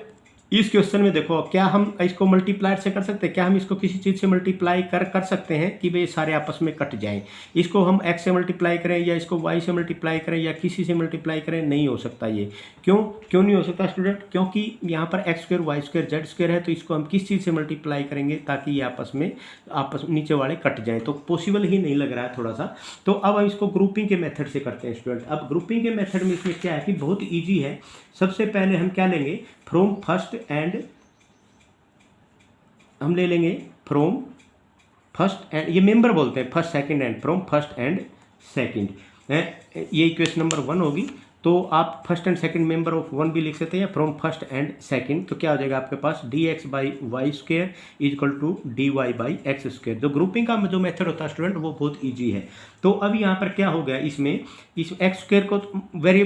इस क्वेश्चन में देखो, क्या हम इसको मल्टीप्लायर से कर सकते हैं, क्या हम इसको किसी चीज़ से मल्टीप्लाई कर सकते हैं कि भाई सारे आपस में कट जाएं। इसको हम x से मल्टीप्लाई करें या इसको y से मल्टीप्लाई करें या किसी से मल्टीप्लाई करें, नहीं हो सकता ये। क्यों नहीं हो सकता स्टूडेंट? क्योंकि यहाँ पर x square Y square z square है, तो इसको हम किस चीज़ से मल्टीप्लाई करेंगे ताकि ये आपस नीचे वाले कट जाएँ, तो पॉसिबल ही नहीं लग रहा है थोड़ा सा। तो अब हम इसको ग्रुपिंग के मेथड से करते हैं स्टूडेंट। अब ग्रुपिंग के मेथड में इसमें क्या है कि बहुत ईजी है। सबसे पहले हम क्या लेंगे, फ्रॉम फर्स्ट एंड, हम ले लेंगे फ्रॉम फर्स्ट एंड, ये मेंबर बोलते हैं first second and, from first and second. ये इक्वेशन नंबर 1 होगी। तो आप first and second member of one भी लिख सकते हैं, या फ्रॉम फर्स्ट एंड सेकंड। तो क्या हो जाएगा आपके पास dx by y square equal to dy by x square. जो ग्रुपिंग का जो मेथड होता है स्टूडेंट वो बहुत ईजी है। तो अब यहाँ पर क्या हो गया, इसमें इस एक्स स्क्वेयर को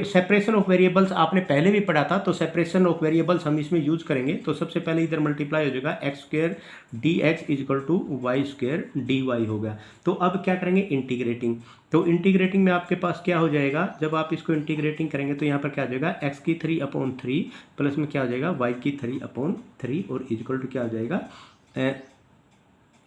सेपरेशन ऑफ वेरिएबल्स आपने पहले भी पढ़ा था, तो सेपरेशन ऑफ वेरिएबल्स हम इसमें यूज करेंगे। तो सबसे पहले इधर मल्टीप्लाई हो जाएगा x square d x equal to y square d y हो गया। तो अब क्या करेंगे, इंटीग्रेटिंग। तो इंटीग्रेटिंग में आपके पास क्या हो जाएगा, जब आप इसको इंटीग्रेटिंग करेंगे तो यहाँ पर क्या हो जाएगा, एक्स की 3/3 प्लस में क्या हो जाएगा वाई की 3/3 और इक्वल टू क्या हो जाएगा,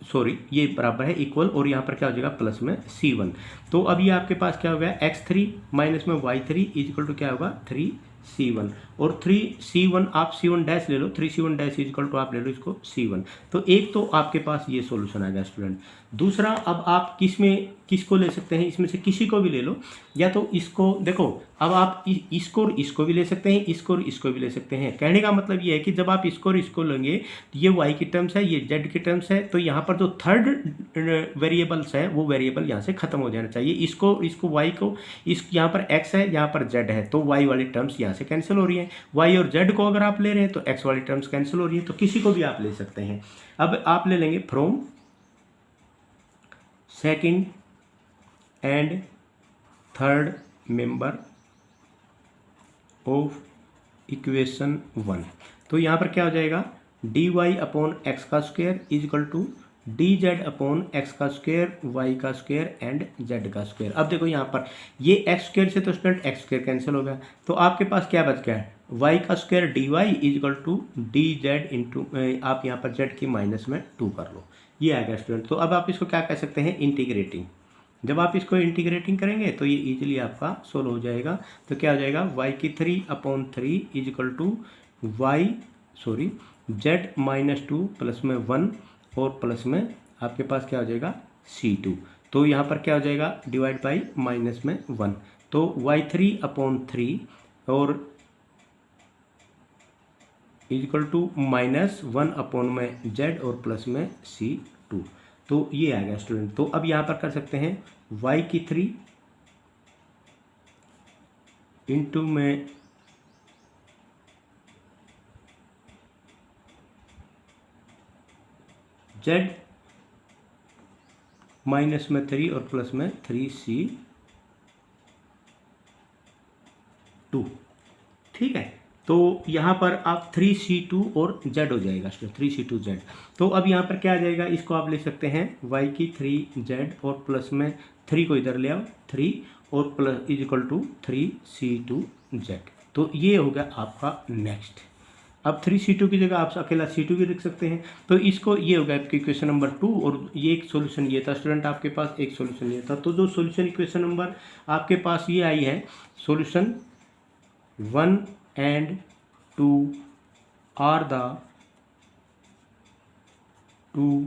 सॉरी ये बराबर है इक्वल, और यहाँ पर क्या हो जाएगा प्लस में C1। तो अब ये आपके पास क्या हो गया, x3 माइनस में y3 इक्वल टू क्या होगा 3C1, और 3C1 आप C1 डैश ले लो, 3C1 डैश इक्वल टू आप ले लो इसको C1। तो एक तो आपके पास ये सॉल्यूशन आ गया स्टूडेंट। दूसरा, अब आप किसको ले सकते हैं, इसमें से किसी को भी ले लो, या तो इसको देखो, अब आप इसको और इसको भी ले सकते हैं, इसको और इसको भी ले सकते हैं। कहने का मतलब ये है कि जब आप इसको और इसको लेंगे तो ये y की टर्म्स है, ये z की टर्म्स है, तो यहाँ पर जो थर्ड वेरिएबल्स है वो वेरिएबल यहाँ से खत्म हो जाना चाहिए। इसको y को इस यहाँ पर x है, यहाँ पर z है, तो y वाली टर्म्स यहाँ से कैंसिल हो रही है। y और z को अगर आप ले रहे हैं तो x वाली टर्म्स कैंसिल हो रही है। तो किसी को भी आप ले सकते हैं। अब आप ले लेंगे from second and third member of equation 1। तो यहाँ पर क्या हो जाएगा, dy अपॉन एक्स का square is equal to dz upon x का स्क्वायर वाई का स्क्वायर एंड z का स्क्वायर। अब देखो यहाँ पर ये एक्स स्क्वायर से तो स्टूडेंट एक्स स्क्वायर कैंसिल हो गया, तो आपके पास क्या बच गया है, y का square dy is equal to dz into आप यहाँ पर z की माइनस में 2 कर लो, ये आ गया स्टूडेंट। तो अब आप इसको क्या कह सकते हैं, इंटीग्रेटिंग। जब आप इसको इंटीग्रेटिंग करेंगे तो ये इजीली आपका सोल्व हो जाएगा। तो क्या हो जाएगा, y की 3/3 is equal to z minus 2 plus में 1 और प्लस में आपके पास क्या हो जाएगा C2। तो यहाँ पर क्या हो जाएगा, डिवाइड बाई माइनस में 1, तो y3/3 और इक्वल टू माइनस 1/में z और प्लस में C2। तो ये आ गया स्टूडेंट। तो अब यहाँ पर कर सकते हैं y की 3 इंटू में z माइनस में 3 और प्लस में 3C2। ठीक है, तो यहाँ पर आप 3C2 और z हो जाएगा, 3C2z। तो अब यहाँ पर क्या आ जाएगा, इसको आप ले सकते हैं y की 3z और प्लस में 3 को इधर ले आओ 3 और plus is equal to 3C2z। तो ये हो गया आपका नेक्स्ट। अब 3C2 की जगह आप अकेला C2 भी लिख सकते हैं। तो इसको ये हो गया आपकी इक्वेशन नंबर 2, और ये एक सॉल्यूशन ये था स्टूडेंट, आपके पास एक सॉल्यूशन ये था। तो जो सॉल्यूशन इक्वेशन नंबर आपके पास ये आई है, solution 1 and 2 are the two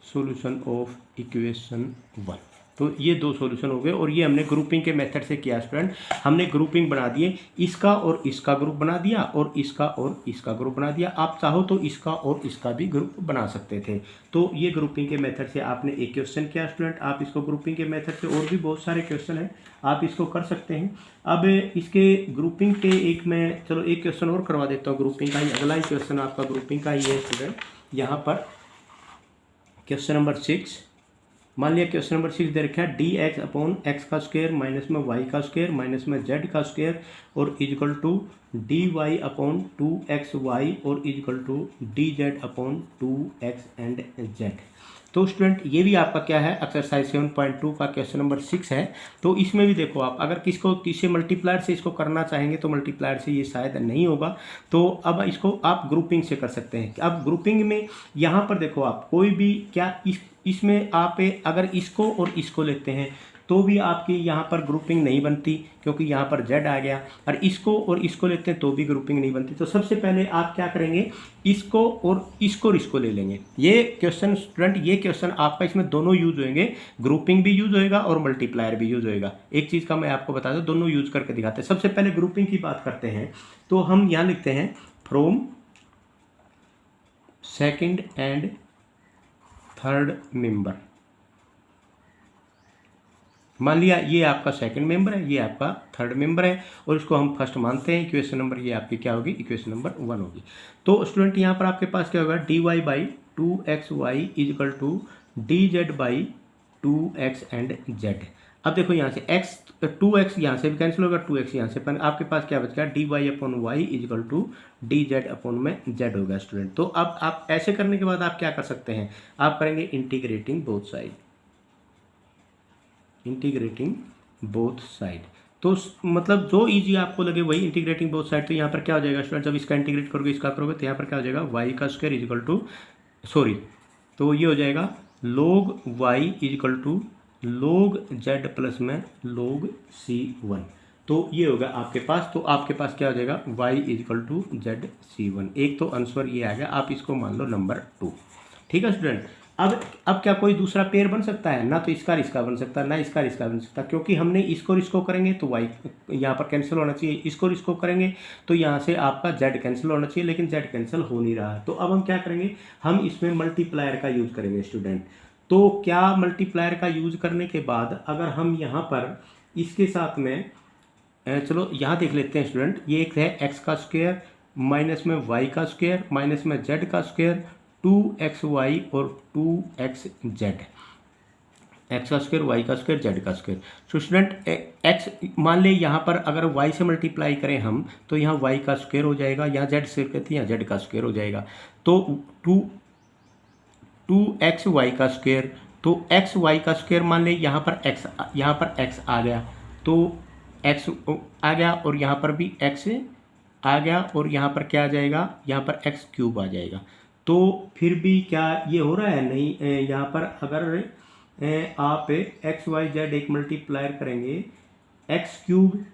solution of equation 1। तो ये दो सॉल्यूशन हो गए, और ये हमने ग्रुपिंग के मेथड से किया स्टूडेंट। हमने ग्रुपिंग बना दिए, इसका और इसका ग्रुप बना दिया और इसका और इसका ग्रुप बना दिया। आप चाहो तो इसका और इसका भी ग्रुप बना सकते थे। तो ये ग्रुपिंग के मेथड से आपने एक क्वेश्चन किया स्टूडेंट। आप इसको ग्रुपिंग के मेथड से और भी बहुत सारे क्वेश्चन हैं, आप इसको कर सकते हैं। अब इसके ग्रुपिंग के एक मैं चलो एक क्वेश्चन और करवा देता हूँ ग्रुपिंग का ही। अगला ही क्वेश्चन आपका ग्रुपिंग का ही है स्टूडेंट। यहाँ पर क्वेश्चन नंबर 6, मान लिया क्वेश्चन नंबर 6 दे रखा है dx अपॉन एक्स का स्क्वायर माइनस में वाई का स्क्वायर माइनस में z का स्क्वायर और equal to dy upon 2xy और equal to dz upon 2x and z। तो स्टूडेंट ये भी आपका क्या है, एक्सरसाइज 7.2 का क्वेश्चन नंबर 6 है। तो इसमें भी देखो आप अगर किसी मल्टीप्लायर से इसको करना चाहेंगे तो मल्टीप्लायर से ये शायद नहीं होगा। तो अब इसको आप ग्रुपिंग से कर सकते हैं। अब ग्रुपिंग में यहाँ पर देखो आप कोई भी क्या इसमें आप अगर इसको और इसको लेते हैं तो भी आपकी यहाँ पर ग्रुपिंग नहीं बनती, क्योंकि यहाँ पर z आ गया। और इसको और इसको लेते हैं तो भी ग्रुपिंग नहीं बनती। तो सबसे पहले आप क्या करेंगे, इसको और इसको ले लेंगे। ये क्वेश्चन स्टूडेंट, ये क्वेश्चन आपका इसमें दोनों यूज होंगे, ग्रुपिंग भी यूज होएगा और मल्टीप्लायर भी यूज होएगा। एक चीज़ का मैं आपको बता दूँ, दोनों यूज करके दिखाते हैं। सबसे पहले ग्रुपिंग की बात करते हैं, तो हम यहाँ लिखते हैं from second and third member मान लिया ये आपका सेकंड मेंबर है, ये आपका थर्ड मेंबर है, और इसको हम फर्स्ट मानते हैं। इक्वेशन नंबर ये आपकी क्या होगी, इक्वेशन नंबर 1 होगी। तो स्टूडेंट यहाँ पर आपके पास क्या होगा, dy by 2xy is equal to dz by 2x and z। अब देखो यहाँ से x 2x यहाँ से भी कैंसिल होगा, 2x यहाँ से, पर आपके पास क्या बचेगा, dy upon y is equal to dz upon में z होगा स्टूडेंट। तो अब आप ऐसे करने के बाद आप क्या कर सकते हैं, आप करेंगे integrating both side, integrating both side. तो मतलब जो इजी आपको लगे वही इंटीग्रेटिंग बोथ साइड। तो यहाँ पर क्या हो जाएगा स्टूडेंट, जब इसका इंटीग्रेट करोगे इसका करोगे तो यहाँ पर क्या हो जाएगा, वाई का square is equal to, sorry, तो ये हो जाएगा log y is equal to log z plus में log c1। तो ये होगा आपके पास। तो आपके पास क्या हो जाएगा, y is equal to z c1। एक तो आंसर ये आ गया, आप इसको मान लो नंबर 2। ठीक है स्टूडेंट। अब क्या कोई दूसरा पेयर बन सकता है, ना तो इसका रिश्का बन सकता, ना इसका रिश्का बन सकता, क्योंकि हमने इसको रिश्को करेंगे तो y यहाँ पर कैंसिल होना चाहिए, इसको रिश्को करेंगे तो यहाँ से आपका z कैंसिल होना चाहिए, लेकिन z कैंसिल हो नहीं रहा है। तो अब हम क्या करेंगे, हम इसमें मल्टीप्लायर का यूज करेंगे स्टूडेंट। तो क्या मल्टीप्लायर का यूज करने के बाद अगर हम यहाँ पर इसके साथ में चलो यहाँ देख लेते हैं स्टूडेंट, ये एक है x का स्क्वायर माइनस में y का स्क्वायर माइनस में z का स्क्वायर 2xy और 2xz, x का स्क्वायर y का स्क्वायर z का स्क्वायर। तो स्टूडेंट x मान ले यहाँ पर अगर y से मल्टीप्लाई करें हम तो यहाँ y का स्क्वायर हो जाएगा, यहाँ z स्क्वायर कहते हैं, यहाँ z का स्क्वायर हो जाएगा। तो 2xy का स्क्वायर, तो xy का स्क्वायर मान ले यहाँ पर x आ गया, तो x आ गया और यहाँ पर भी x आ गया, और यहाँ पर क्या आ जाएगा, यहाँ पर x क्यूब आ जाएगा। तो फिर भी क्या ये हो रहा है, नहीं, यहाँ पर अगर आप एक्स वाई जेड एक मल्टीप्लायर करेंगे एक्स क्यूब,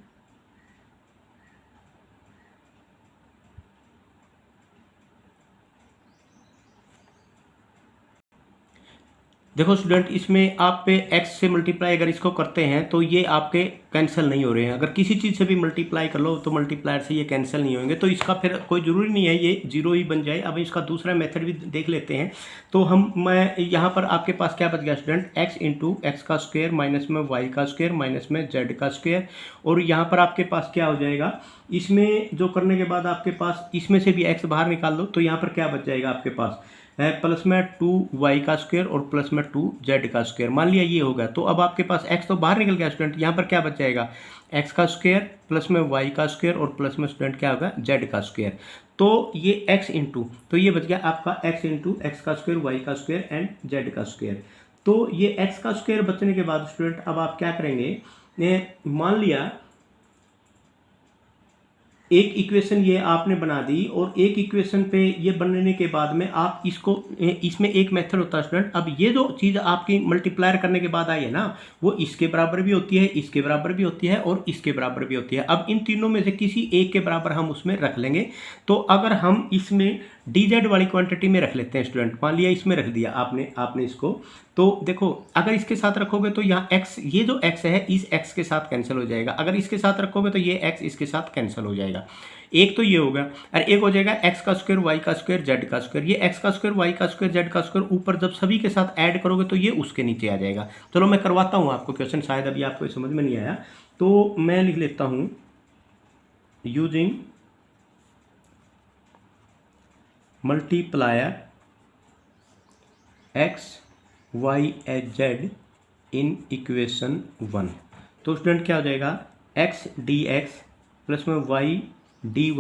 देखो स्टूडेंट इसमें आप पे x से मल्टीप्लाई अगर इसको करते हैं तो ये आपके कैंसिल नहीं हो रहे हैं। अगर किसी चीज़ से भी मल्टीप्लाई कर लो तो मल्टीप्लायर से ये कैंसिल नहीं होंगे, तो इसका फिर कोई ज़रूरी नहीं है ये जीरो ही बन जाए। अब इसका दूसरा मेथड भी देख लेते हैं। तो मैं यहाँ पर आपके पास क्या बच गया स्टूडेंट, x इंटू एक्स का स्क्वायर माइनस में y का स्क्वायर माइनस में z का स्क्वायर, और यहाँ पर आपके पास क्या हो जाएगा, इसमें जो करने के बाद आपके पास इसमें से भी x बाहर निकाल दो तो यहाँ पर क्या बच जाएगा आपके पास है, प्लस में 2y का स्क्वायर और प्लस में 2z का स्क्वायर। मान लिया ये होगा, तो अब आपके पास x तो बाहर निकल गया स्टूडेंट, यहाँ पर क्या बच जाएगा, x का स्क्वायर प्लस में y का स्क्वायर और प्लस में स्टूडेंट क्या होगा, z का स्क्वायर। तो ये x इंटू, तो ये बच गया आपका x इंटू एक्स का स्क्वायर y का स्क्वायर एंड z का स्क्वायर। तो ये x का स्क्वायर बचने के बाद स्टूडेंट अब आप क्या करेंगे, मान लिया एक इक्वेशन ये आपने बना दी, और एक इक्वेशन पे ये बनने के बाद में आप इसको, इसमें एक मेथड होता है स्टूडेंट, अब ये जो चीज़ आपकी मल्टीप्लायर करने के बाद आई है ना, वो इसके बराबर भी होती है, इसके बराबर भी होती है और इसके बराबर भी होती है। अब इन तीनों में से किसी एक के बराबर हम उसमें रख लेंगे। तो अगर हम इसमें dz वाली क्वांटिटी में रख लेते हैं स्टूडेंट, मान लिया इसमें रख दिया आपने इसको, तो देखो अगर इसके साथ रखोगे तो यहाँ x, ये जो x है इस x के साथ कैंसिल हो जाएगा, अगर इसके साथ रखोगे तो ये x इसके साथ कैंसिल हो जाएगा। एक तो ये होगा, और एक हो जाएगा x का स्क्वायर y का स्क्वायर z का स्क्वायर। ये x का स्क्वायर y का स्क्वायर z का स्क्वायर ऊपर जब सभी के साथ ऐड करोगे तो ये उसके नीचे आ जाएगा। चलो मैं करवाता हूँ आपको क्वेश्चन, शायद अभी आपको समझ में नहीं आया, तो मैं लिख लेता हूँ using multiplier x y H z in equation 1। तो स्टूडेंट क्या हो जाएगा, x dx प्लस में y dy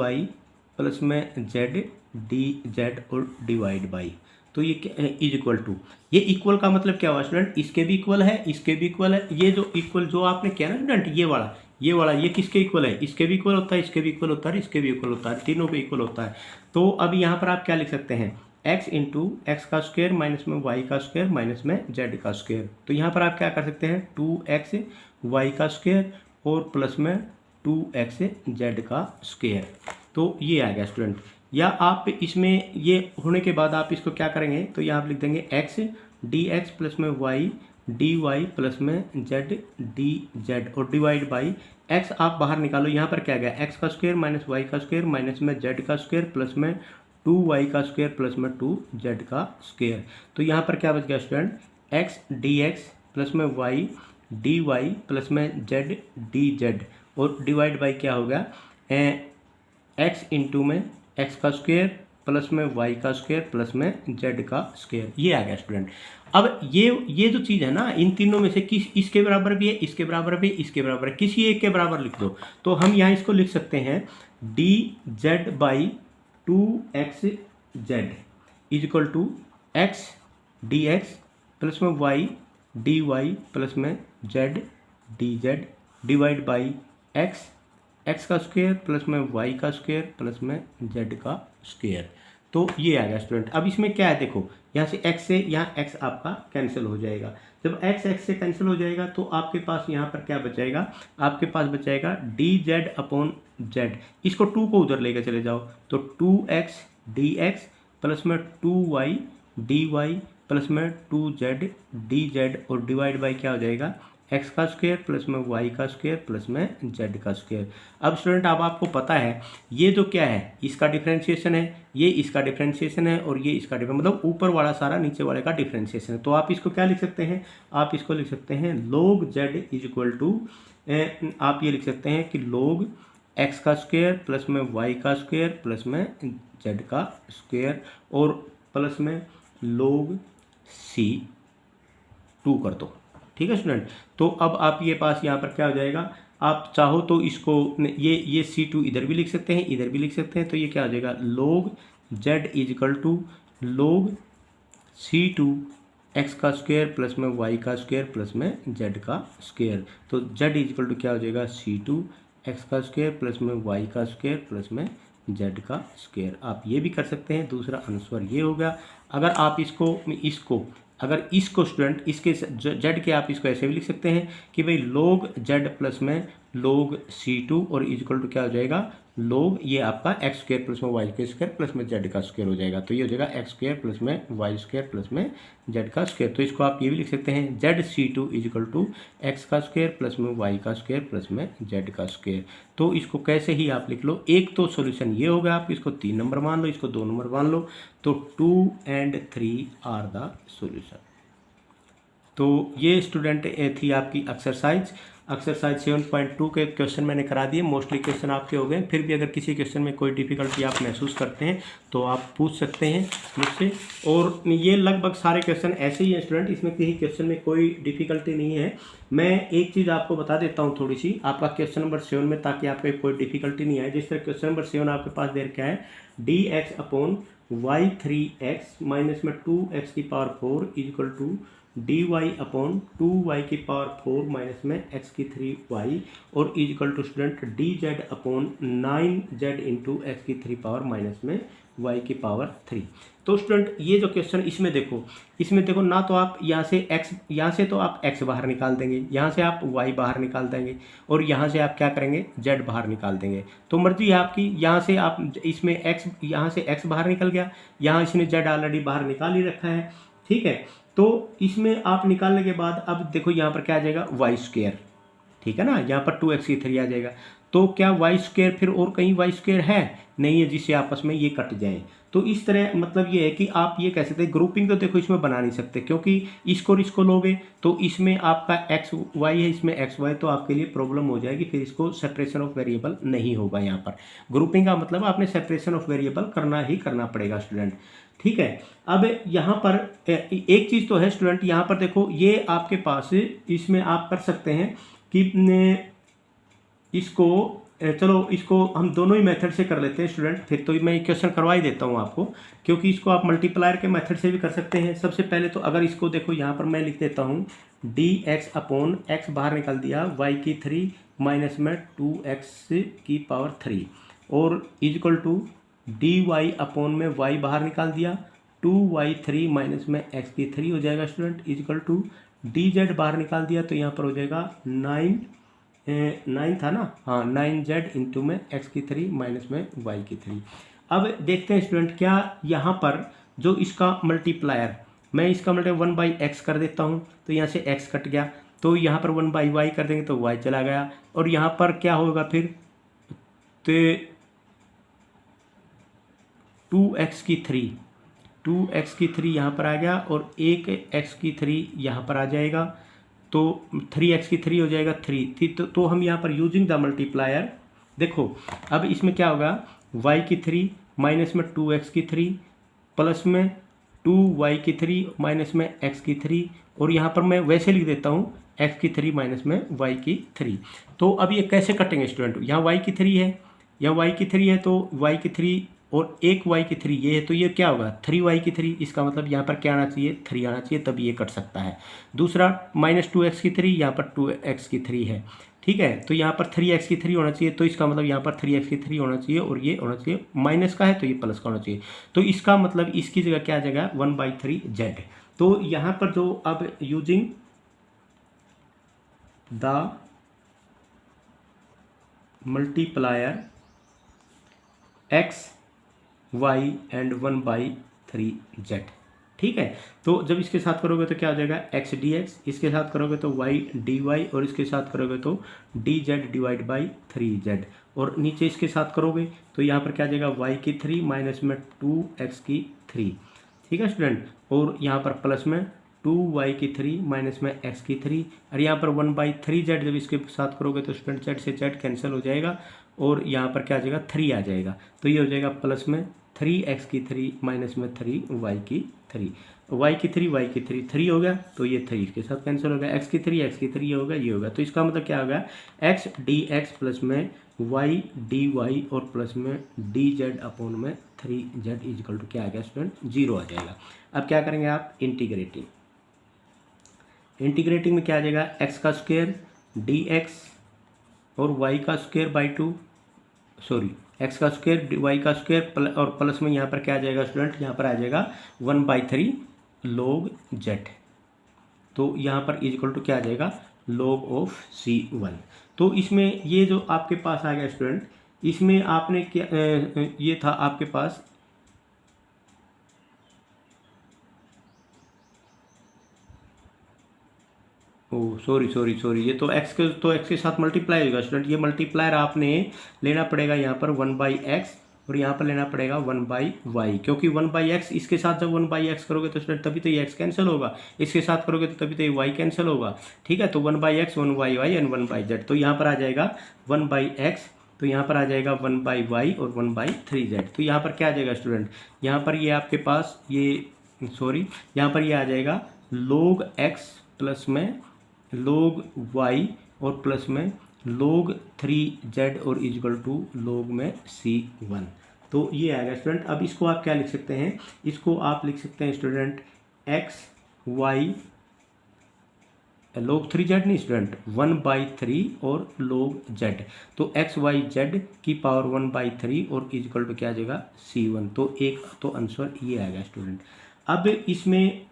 प्लस में z dz और डिवाइड बाई, तो ये इज इक्वल टू, ये इक्वल का मतलब क्या हुआ स्टूडेंट, इसके भी इक्वल है, इसके भी इक्वल है। ये जो इक्वल जो आपने किया ना स्टूडेंट, ये किसके इक्वल है, इसके भी इक्वल होता है, इसके भी इक्वल होता है, इसके भी इक्वल होता है, तीनों पे इक्वल होता है। तो अब यहाँ पर आप क्या लिख सकते हैं, x इंटू एक्स का स्क्वायर माइनस में y का स्क्वायर माइनस में z का स्क्वायर। तो यहाँ पर आप क्या कर सकते हैं, 2x y का स्क्वायर और प्लस में 2x z का स्क्वायर। तो ये आ गया स्टूडेंट। या आप इसमें ये होने के बाद आप इसको क्या करेंगे, तो यहाँ आप लिख देंगे x dx प्लस में y dy प्लस में z dz और डिवाइड बाई x आप बाहर निकालो, यहाँ पर क्या गया, x का स्क्वायर माइनस y का स्क्वायर माइनस में z का स्क्वायर प्लस में 2y का स्क्वायर प्लस में 2z का स्क्वायर। तो यहाँ पर क्या बच गया स्टूडेंट, x dx प्लस में y डी वाई प्लस में जेड डी जेड, और डिवाइड बाई क्या हो गया एक्स इंटू में एक्स का स्क्वायर प्लस में वाई का स्क्वायर प्लस में जेड का स्क्वायर, ये आ गया स्टूडेंट। अब ये जो चीज़ है ना, इन तीनों में से किस इसके बराबर भी है, इसके बराबर भी, इसके बराबर है, किसी एक के बराबर लिख दो। तो हम यहाँ इसको लिख सकते हैं d z by 2x z is equal to x d x plus में वाई डी वाई प्लस में Z D z divide by x x का स्क्वायर प्लस में वाई का स्क्वायर प्लस में जेड का स्क्वायर। तो ये आ गया स्टूडेंट। अब इसमें क्या है, देखो यहाँ से x से यहाँ x आपका कैंसिल हो जाएगा। जब x से कैंसिल हो जाएगा तो आपके पास यहाँ पर क्या बचाएगा, आपके पास बचाएगा डी जेड अपॉन जेड। इसको 2 को उधर लेकर चले जाओ तो 2x dx प्लस में 2y dy प्लस में 2z dz और डिवाइड बाई क्या हो जाएगा एक्स का स्क्वायर प्लस में वाई का स्क्वायर प्लस में जेड का स्क्वायर। अब स्टूडेंट अब आपको पता है ये जो क्या है, इसका डिफरेंशिएशन है, ये इसका डिफरेंशिएशन है और ये इसका मतलब ऊपर वाला सारा नीचे वाले का डिफरेंशिएशन है। तो आप इसको क्या लिख सकते हैं, आप इसको लिख सकते हैं log z is equal to, आप ये लिख सकते हैं कि log एक्स का स्क्वायर प्लस में वाई का स्क्वायर प्लस में जेड का स्क्वायर और प्लस में log C2 कर दो। ठीक है स्टूडेंट। तो अब आप ये पास यहाँ पर क्या हो जाएगा, आप चाहो तो इसको ये C2 इधर भी लिख सकते हैं, इधर भी लिख सकते हैं। तो ये क्या हो जाएगा log z is equal to log C2 x का स्क्वायर प्लस में वाई का स्क्वायर प्लस में जेड का स्क्वायर। तो z इज इक्वल टू क्या हो जाएगा C2 एक्स का स्क्वायर प्लस में वाई का स्क्वायर प्लस में जेड का स्क्वायर। आप ये भी कर सकते हैं। दूसरा आंसर ये हो गया। अगर आप इसको स्टूडेंट इसके जेड के आप इसको ऐसे भी लिख सकते हैं कि भाई log z प्लस में log C2 और इक्वल टू क्या हो जाएगा log ये आपका एक्स स्क्वायर प्लस में वाई के स्क्वायर प्लस में जेड का स्क्वायर हो जाएगा। तो ये हो जाएगा एक्स स्क्वायर प्लस में वाई स्क्वायर प्लस में जेड का स्क्वायर। तो इसको आप ये भी लिख सकते हैं ZC2 is equal to x का स्क्वायर प्लस में वाई का स्क्वायर प्लस में जेड का स्क्वायर। तो इसको कैसे ही आप लिख लो, एक तो सोल्यूशन ये हो गया, आप इसको 3 नंबर मान लो, इसको 2 नंबर मान लो। तो 2 and 3 आर द सोल्यूशन। तो ये स्टूडेंट थी आपकी एक्सरसाइज 7.2 के क्वेश्चन मैंने करा दिए। मोस्टली क्वेश्चन आपके हो गए। फिर भी अगर किसी क्वेश्चन में कोई डिफ़िकल्टी आप महसूस करते हैं तो आप पूछ सकते हैं मुझसे। और ये लगभग सारे क्वेश्चन ऐसे ही हैं स्टूडेंट, इसमें किसी क्वेश्चन में कोई डिफ़िकल्टी नहीं है। मैं एक चीज़ आपको बता देता हूँ थोड़ी सी, आपका क्वेश्चन नंबर 7 में, ताकि आपको कोई डिफ़िकल्टी नहीं आए। जिस तरह क्वेश्चन नंबर 7 आपके पास दे रखा है dx upon Y 3x minus में 2x की power 4 is equal to dy upon 2y की पावर 4 माइनस में x की 3y और is equal to student dz upon 9z into x की 3 पावर माइनस में y की पावर 3। तो स्टूडेंट ये जो क्वेश्चन इसमें देखो ना, तो आप यहाँ से तो आप x बाहर निकाल देंगे, यहाँ से आप y बाहर निकाल देंगे और यहाँ से आप क्या करेंगे z बाहर निकाल देंगे। तो मर्जी है आपकी, यहाँ से आप इसमें यहाँ से x बाहर निकल गया, यहाँ इसने z ऑलरेडी बाहर निकाल ही रखा है। ठीक है, तो इसमें आप निकालने के बाद अब देखो यहाँ पर क्या आ जाएगा वाई स्क्वायर। ठीक है ना, यहाँ पर 2x की 3 आ जाएगा। तो क्या वाई स्क्वायर फिर और कहीं वाई स्क्वायर है नहीं है जिससे आपस में ये कट जाए। तो इस तरह मतलब ये है कि आप ये कह सकते हैं ग्रुपिंग तो देखो इसमें बना नहीं सकते, क्योंकि इसको लोगे तो इसमें आपका एक्स वाई है, इसमें एक्स वाई, तो आपके लिए प्रॉब्लम हो जाएगी। फिर इसको सेपरेशन ऑफ वेरिएबल नहीं होगा। यहाँ पर ग्रुपिंग का मतलब आपने सेपरेशन ऑफ वेरिएबल करना ही करना पड़ेगा स्टूडेंट। ठीक है, अब यहाँ पर एक चीज़ तो है स्टूडेंट, यहाँ पर देखो ये आपके पास इसमें आप कर सकते हैं कि इसको चलो इसको हम दोनों ही मेथड से कर लेते हैं स्टूडेंट। फिर तो मैं क्वेश्चन करवा ही देता हूँ आपको, क्योंकि इसको आप मल्टीप्लायर के मेथड से भी कर सकते हैं। सबसे पहले तो अगर इसको देखो यहाँ पर मैं लिख देता हूँ dx अपॉन एक्स बाहर निकाल दिया y की 3 माइनस में 2x की पावर 3 और is equal to dy upon में y बाहर निकाल दिया 2y3 माइनस में x की 3 हो जाएगा student is equal to dz बाहर निकाल दिया तो यहाँ पर हो जाएगा 9 था ना, हाँ 9z इंटू में x की 3 माइनस में y की 3। अब देखते हैं स्टूडेंट क्या यहाँ पर जो इसका मल्टीप्लायर, मैं इसका मल्टीप्लायर 1/x कर देता हूँ तो यहाँ से x कट गया, तो यहाँ पर 1/y कर देंगे तो y चला गया और यहाँ पर क्या होगा फिर तो 2x की 3 यहाँ पर आ गया और एक x की 3 यहाँ पर आ जाएगा। तो 3x की 3 हो जाएगा 3 तो हम यहाँ पर यूजिंग द मल्टीप्लायर, देखो अब इसमें क्या होगा, y की 3 माइनस में 2x की 3 प्लस में 2y की 3 माइनस में x की 3, और यहाँ पर मैं वैसे लिख देता हूँ x की 3 माइनस में y की 3। तो अब ये कैसे कटेंगे स्टूडेंट, यहाँ y की 3 है, यहाँ y की 3 है, तो y की 3 और एक y की 3 ये है, तो ये क्या होगा 3y की 3, इसका मतलब यहाँ पर क्या आना चाहिए 3 आना चाहिए, तब ये कट सकता है। दूसरा माइनस 2x की 3, यहाँ पर 2x की 3 है, ठीक है, तो यहाँ पर 3x की 3 होना चाहिए, तो इसका मतलब यहाँ पर 3x की 3 होना चाहिए, और ये होना चाहिए माइनस का है तो ये प्लस का होना चाहिए, तो इसका मतलब इसकी जगह क्या आ जाएगा 1/3z। तो यहाँ पर जो अब using the multiplier x y and 1/3z, ठीक है। तो जब इसके साथ करोगे तो क्या हो जाएगा x dx, इसके साथ करोगे तो y dy, और इसके साथ करोगे तो dz डिवाइड बाई 3z, और नीचे इसके साथ करोगे तो यहाँ पर क्या आ जाएगा y की 3 माइनस में 2x की 3, ठीक है स्टूडेंट, और यहाँ पर प्लस में 2y की 3 माइनस में x की 3, और यहाँ पर 1/3z जब इसके साथ करोगे तो स्टूडेंट z से z कैंसिल हो जाएगा, और यहाँ पर क्या आ जाएगा 3 आ जाएगा, तो ये हो जाएगा प्लस में 3x की 3 माइनस में 3y की 3, y की 3 y की 3 3 हो गया, तो ये 3 इसके साथ कैंसिल हो गया, x की 3 ये होगा ये होगा, तो इसका मतलब क्या होगा x dx प्लस में y dy और प्लस में dz अपॉन में 3z इजिकल टू क्या आ गया स्टूडेंट 0 आ जाएगा। अब क्या करेंगे आप इंटीग्रेटिंग में क्या आ जाएगा x का स्क्वायर dx और y का स्क्वायर बाई 2, सॉरी x का स्क्वायर y का स्क्वायर और प्लस में यहाँ पर क्या आ जाएगा स्टूडेंट, यहाँ पर आ जाएगा 1/3 log z, तो यहाँ पर इजिकल टू क्या आ जाएगा log ऑफ c1। तो इसमें ये जो आपके पास आ गया स्टूडेंट, इसमें आपने क्या ये था आपके पास सॉरी ये तो x के साथ मल्टीप्लाई होगा स्टूडेंट, ये मल्टीप्लायर आपने लेना पड़ेगा यहाँ पर 1/x और यहाँ पर लेना पड़ेगा 1/y, क्योंकि 1/x इसके साथ जब 1/x करोगे तो स्टूडेंट तभी तो ये x कैंसिल होगा, इसके साथ करोगे तो तभी तो ये y कैंसिल होगा, ठीक है। तो 1/x 1/y एंड 1/z, तो यहाँ पर आ जाएगा 1/x, तो यहाँ पर आ जाएगा 1/y और 1/3z, तो यहाँ पर क्या आ जाएगा स्टूडेंट, यहाँ पर ये आपके पास यहाँ पर ये आ जाएगा log x प्लस में log y और प्लस में log 3z और इजिकल टू log में c1, तो ये आएगा स्टूडेंट। अब इसको आप क्या लिख सकते हैं, इसको आप लिख सकते हैं student x y log 3z नहीं स्टूडेंट 1/3 और log z, तो x y z की पावर 1/3 और इजिकल टू क्या आ जाएगा c1, तो एक तो आंसर ये आएगा स्टूडेंट। अब इसमें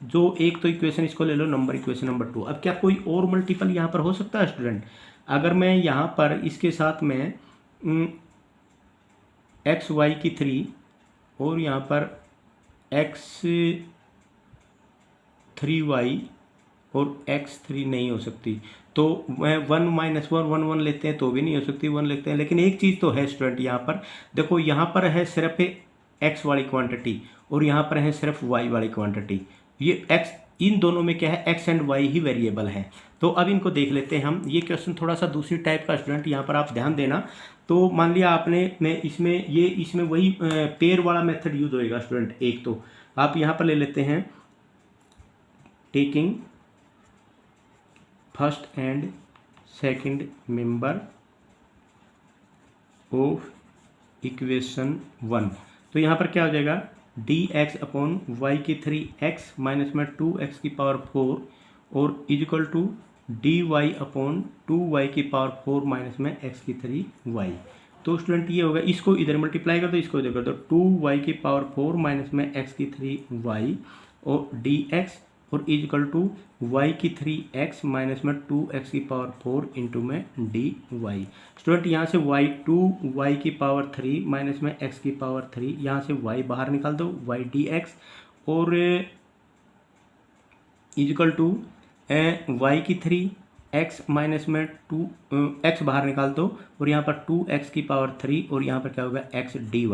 जो एक तो इक्वेशन इसको ले लो नंबर इक्वेशन नंबर 2, अब क्या कोई और मल्टीपल यहाँ पर हो सकता है स्टूडेंट, अगर मैं यहाँ पर इसके साथ में एक्स वाई की 3 और यहाँ पर x 3y और x3 नहीं हो सकती, तो मैं 1 - 1 1 लेते हैं तो भी नहीं हो सकती, 1 लेते हैं, लेकिन एक चीज़ तो है स्टूडेंट, यहाँ पर देखो यहाँ पर है सिर्फ x वाली क्वांटिटी और यहाँ पर है सिर्फ y वाली क्वांटिटी, ये x इन दोनों में क्या है x and y he variable है। तो अब इनको देख लेते हैं हम, ये क्वेश्चन थोड़ा सा दूसरी टाइप का स्टूडेंट, यहाँ पर आप ध्यान देना। तो मान लिया आपने मैं इसमें वही पेयर वाला मेथड यूज होएगा स्टूडेंट, एक तो आप यहाँ पर ले लेते हैं taking first and second member of equation 1, तो यहाँ पर क्या हो जाएगा dx अपॉन वाई की 3x माइनस में 2x की पावर 4 और equal to dy upon 2y की पावर 4 माइनस में x की 3y। तो स्टूडेंट ये होगा, इसको इधर मल्टीप्लाई कर दो, इसको इधर कर दो, 2y की पावर 4 माइनस में x की 3y और dx और इजिकल टू y की 3x माइनस में 2x की पावर 4 इंटू में dy। स्टूडेंट यहाँ से y की पावर 3 माइनस में x की पावर 3, यहाँ से y बाहर निकाल दो, y dx और इजिकल टू y की 3x माइनस में 2x बाहर निकाल दो और यहाँ पर 2x की पावर 3 और यहाँ पर क्या होगा x dy।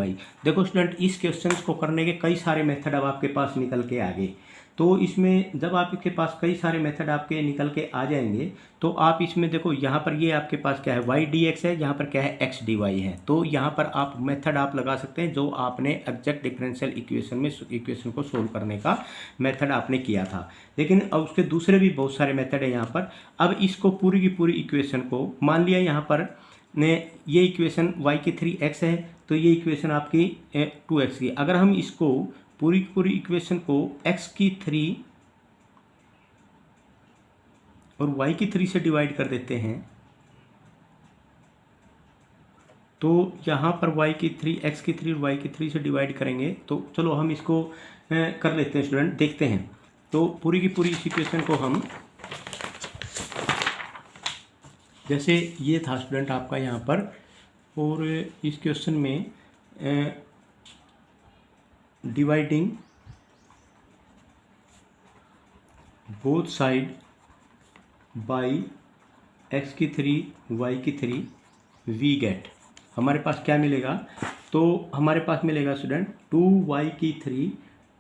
देखो स्टूडेंट, इस क्वेश्चन को करने के कई सारे मेथड अब आपके पास निकल के आ गए। तो इसमें जब आपके पास कई सारे मेथड आपके निकल के आ जाएंगे तो आप इसमें देखो यहाँ पर ये आपके पास क्या है वाई डी एक्स है, यहाँ पर क्या है एक्स डी वाई है। तो यहाँ पर आप मेथड आप लगा सकते हैं जो आपने एग्जैक्ट डिफरेंशियल इक्वेशन में इक्वेशन को सोल्व करने का मेथड आपने किया था। लेकिन अब उसके दूसरे भी बहुत सारे मेथड है यहाँ पर। अब इसको पूरी की पूरी इक्वेशन को मान लिया यहाँ पर ने ये इक्वेशन y की 3x है, तो ये इक्वेशन आपकी 2x की। अगर हम इसको पूरी की पूरी इक्वेशन को x की 3 और y की 3 से डिवाइड कर देते हैं तो यहाँ पर y की 3 x की 3 और y की 3 से डिवाइड करेंगे। तो चलो हम इसको कर लेते हैं स्टूडेंट, देखते हैं। तो पूरी की पूरी इस इक्वेशन को हम, जैसे ये था स्टूडेंट आपका यहाँ पर, और इस क्वेश्चन में dividing both side by x की 3 y की 3 वी गेट, हमारे पास क्या मिलेगा? तो हमारे पास मिलेगा स्टूडेंट 2y की 3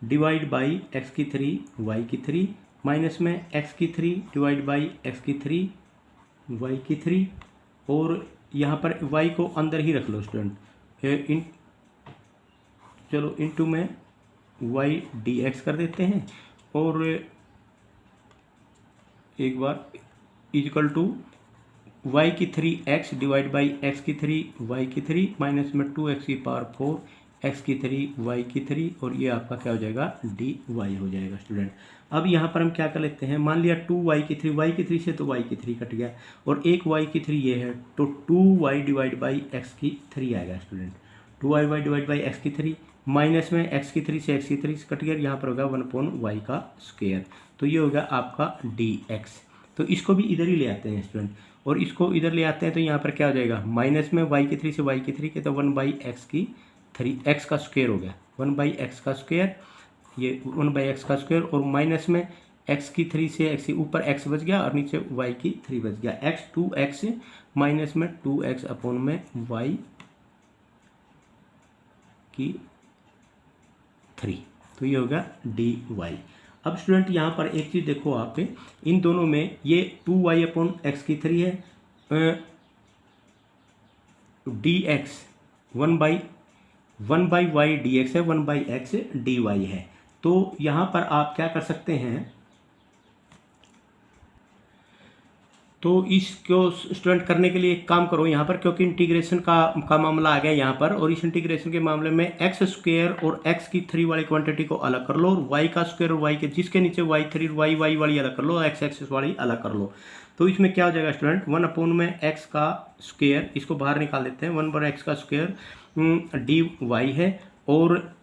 डिवाइड बाई x की 3 y की 3 माइनस में x की 3 डिवाइड बाई x की 3 y की 3, और यहाँ पर y को अंदर ही रख लो स्टूडेंट, चलो इनटू में y dx कर देते हैं, और एक बार इक्वल टू y की 3x डिवाइड बाई x की 3 y की 3 माइनस में 2x की पावर 4 x की 3 y की 3, और ये आपका क्या हो जाएगा dy हो जाएगा स्टूडेंट। अब यहाँ पर हम क्या कर लेते हैं, मान लिया 2y की 3 y की 3 से तो y की 3 कट गया, और एक y की 3 ये है, तो 2y डिवाइड बाई x की 3 आएगा student. 2y divide by x की 3 माइनस में x की 3 से x की 3 कट गया, यहाँ पर होगा 1/y का स्क्वायर, तो ये होगा आपका dx। तो इसको भी इधर ही ले आते हैं स्टूडेंट, और इसको इधर ले आते हैं तो यहाँ पर क्या हो जाएगा माइनस में y की 3 से y की 3 के, तो 1/x की 3 x का स्क्वायर हो गया, 1/x का स्क्वायर, ये 1/x का स्क्वायर, और माइनस में x की 3 से x ऊपर x बच गया और नीचे y की 3 बच गया, x 2x माइनस में 2x अपॉन में y की 3, तो ये होगा dy। अब स्टूडेंट यहाँ पर एक चीज़ देखो आप, इन दोनों में ये 2y अपॉन x की 3 है, dx 1/y dx है, 1/x dy है। तो यहाँ पर आप क्या कर सकते हैं, तो इसको स्टूडेंट करने के लिए एक काम करो यहाँ पर, क्योंकि इंटीग्रेशन का मामला आ गया यहाँ पर, और इस इंटीग्रेशन के मामले में x स्क्वायर और x की 3 वाली क्वांटिटी को अलग कर लो, और y का स्क्वायर और y के जिसके नीचे y3 y वाली अलग कर लो, x एक्सिस वाली अलग कर लो। तो इसमें क्या हो जाएगा स्टूडेंट 1 में x का स्क्वायर, इसको बाहर निकाल देते हैं, 1/x का स्क्वायर dy है, और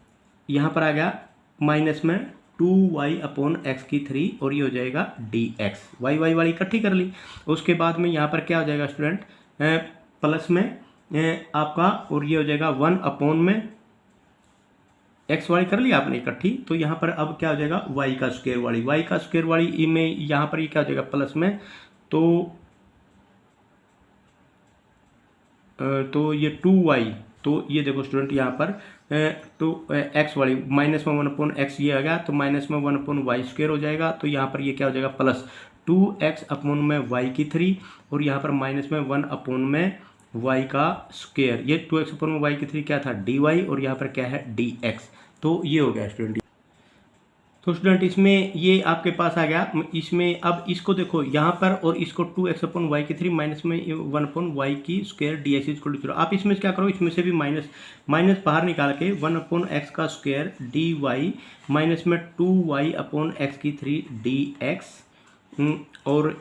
यहाँ पर आ गया माइनस में 2y अपॉन x की 3, और ये हो जाएगा dx, y वाली इकट्ठी कर ली। उसके बाद में यहाँ पर क्या हो जाएगा स्टूडेंट प्लस में आपका, और ये हो जाएगा 1 अपॉन में x वाली कर लिया आपने इकट्ठी, तो यहाँ पर अब क्या हो जाएगा y का स्क्वायर वाली में यहाँ पर ये क्या हो जाएगा प्लस में, तो ये 2y, तो ये देखो स्टूडेंट यहाँ पर तो x वाली माइनस में 1/x ये आ गया, तो माइनस में 1/y स्क्वायर हो जाएगा, तो यहाँ पर ये क्या हो जाएगा प्लस 2x अपॉन में y की 3, और यहाँ पर माइनस में 1 अपॉन में y का स्क्वायर, ये 2x अपॉन में y की 3 क्या था dy, और यहाँ पर क्या है dx, तो ये हो गया स्टूडेंट। तो स्टूडेंट इसमें ये आपके पास आ गया, इसमें अब इसको देखो यहाँ पर, और इसको 2x अपॉन वाई की 3 माइनस में 1 अपॉन वाई की square d x equal to 0। आप इसमें क्या करो, इसमें से भी माइनस बाहर निकाल के 1 अपॉन एक्स का स्क्वायर डी वाई माइनस में 2y अपॉन एक्स की 3 डी एक्स, और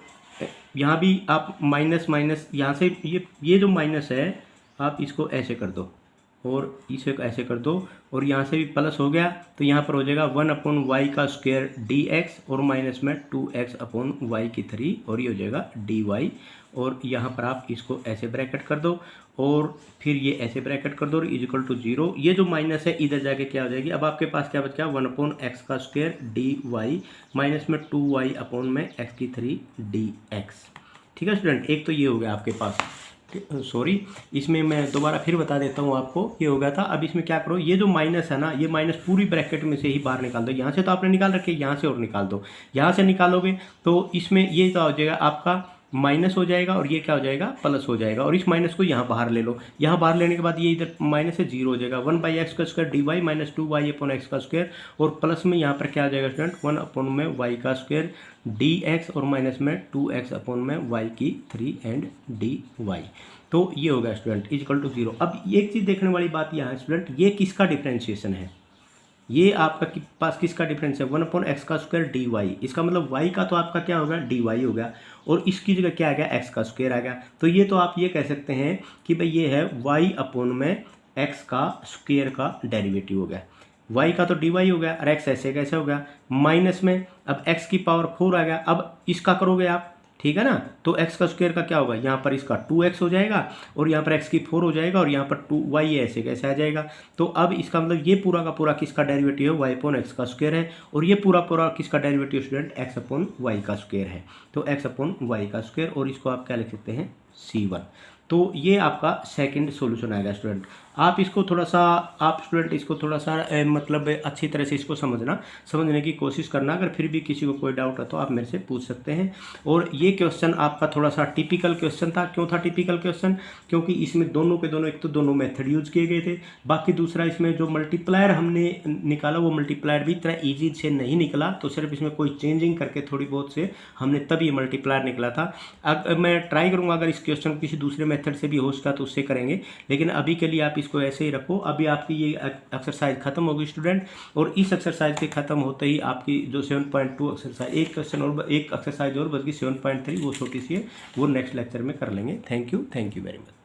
यहाँ भी आप माइनस यहाँ से ये जो माइनस है आप इसको ऐसे कर दो, और इसे ऐसे कर दो, और यहाँ से भी प्लस हो गया, तो यहाँ पर हो जाएगा 1 अपॉन वाई का स्क्वायर डी एक्स, और माइनस में 2x अपॉन वाई की 3, और ये हो जाएगा डी वाई, और यहाँ पर आप इसको ऐसे ब्रैकेट कर दो, और फिर ये ऐसे ब्रैकेट कर दो, और इक्वल टू 0, ये जो माइनस है इधर जाके क्या हो जाएगी, अब आपके पास क्या बच गया 1 अपॉन एक्स का स्क्वायर डी वाई माइनस में 2y अपॉन में एक्स की 3 डी एक्स। ठीक है स्टूडेंट, एक तो ये हो गया आपके पास। सॉरी, इसमें मैं दोबारा फिर बता देता हूँ आपको, ये हो गया था। अब इसमें क्या करो, ये जो माइनस है ना, ये माइनस पूरी ब्रैकेट में से ही बाहर निकाल दो। यहाँ से तो आपने निकाल रखे, यहाँ से और निकाल दो। यहाँ से निकालोगे तो इसमें ये क्या हो जाएगा, आपका माइनस हो जाएगा और ये क्या हो जाएगा, प्लस हो जाएगा। और इस माइनस को यहाँ बाहर ले लो, यहाँ बाहर लेने के बाद ये इधर माइनस से जीरो हो जाएगा। 1/x का स्क्वायर dy माइनस 2y/x का स्क्वायर, और प्लस में यहाँ पर क्या आ जाएगा स्टूडेंट, 1/y का स्क्वायर dx, और माइनस में 2x/y की 3 एंड dy। तो ये हो गया स्टूडेंट इक्वल टू 0। अब एक चीज़ देखने वाली बात यहाँ है स्टूडेंट, ये किसका डिफ्रेंशिएशन है, ये आपका पास किसका डिफरेंस है, 1/x का स्क्वायर dy। इसका मतलब y का तो आपका क्या होगा, dy हो गया, और इसकी जगह क्या आ गया, x का स्क्वायर आ गया। तो ये तो आप ये कह सकते हैं कि भाई ये है y/x का स्क्वायर का डेरिवेटिव हो गया। y का तो dy हो गया और x ऐसे कैसे हो गया, माइनस में अब x की पावर 4 आ गया। अब इसका करोगे आप, ठीक है ना, तो x का स्क्वायर का क्या होगा, यहाँ पर इसका 2x हो जाएगा, और यहाँ पर x की 4 हो जाएगा, और यहाँ पर 2y ऐसे कैसे आ जाएगा। तो अब इसका मतलब ये पूरा का पूरा किसका डेरिवेटिव है, y/x का स्क्वायर है, और ये पूरा पूरा किसका डेरिवेटिव स्टूडेंट, x/y का स्क्वायर है। तो x/y का स्क्वायर, और इसको आप क्या लिख सकते हैं, c1। तो ये आपका सेकंड सॉल्यूशन आएगा स्टूडेंट। आप इसको थोड़ा सा, आप स्टूडेंट इसको थोड़ा सा मतलब अच्छी तरह से इसको समझने की कोशिश करना। अगर फिर भी किसी को कोई डाउट है तो आप मेरे से पूछ सकते हैं। और ये क्वेश्चन आपका थोड़ा सा टिपिकल क्वेश्चन था। क्यों था टिपिकल क्वेश्चन, क्योंकि इसमें दोनों के दोनों, एक तो दोनों मेथड यूज किए गए थे, बाकी दूसरा इसमें जो मल्टीप्लायर हमने निकाला वो मल्टीप्लायर भी इतना ईजी से नहीं निकला, तो सिर्फ इसमें कोई चेंजिंग करके थोड़ी बहुत से हमने तब ये मल्टीप्लायर निकला था। अब मैं ट्राई करूँगा अगर इस क्वेश्चन को किसी दूसरे मेथड से भी हो सका तो उससे करेंगे, लेकिन अभी के लिए आप इसको ऐसे ही रखो। अभी आपकी ये एक्सरसाइज खत्म होगी स्टूडेंट, और इस एक्सरसाइज के खत्म होते ही आपकी जो 7.2 एक्सरसाइज, एक क्वेश्चन और एक एक्सरसाइज और बल्कि 7.3 वो छोटी सी है, वो नेक्स्ट लेक्चर में कर लेंगे। Thank you very much.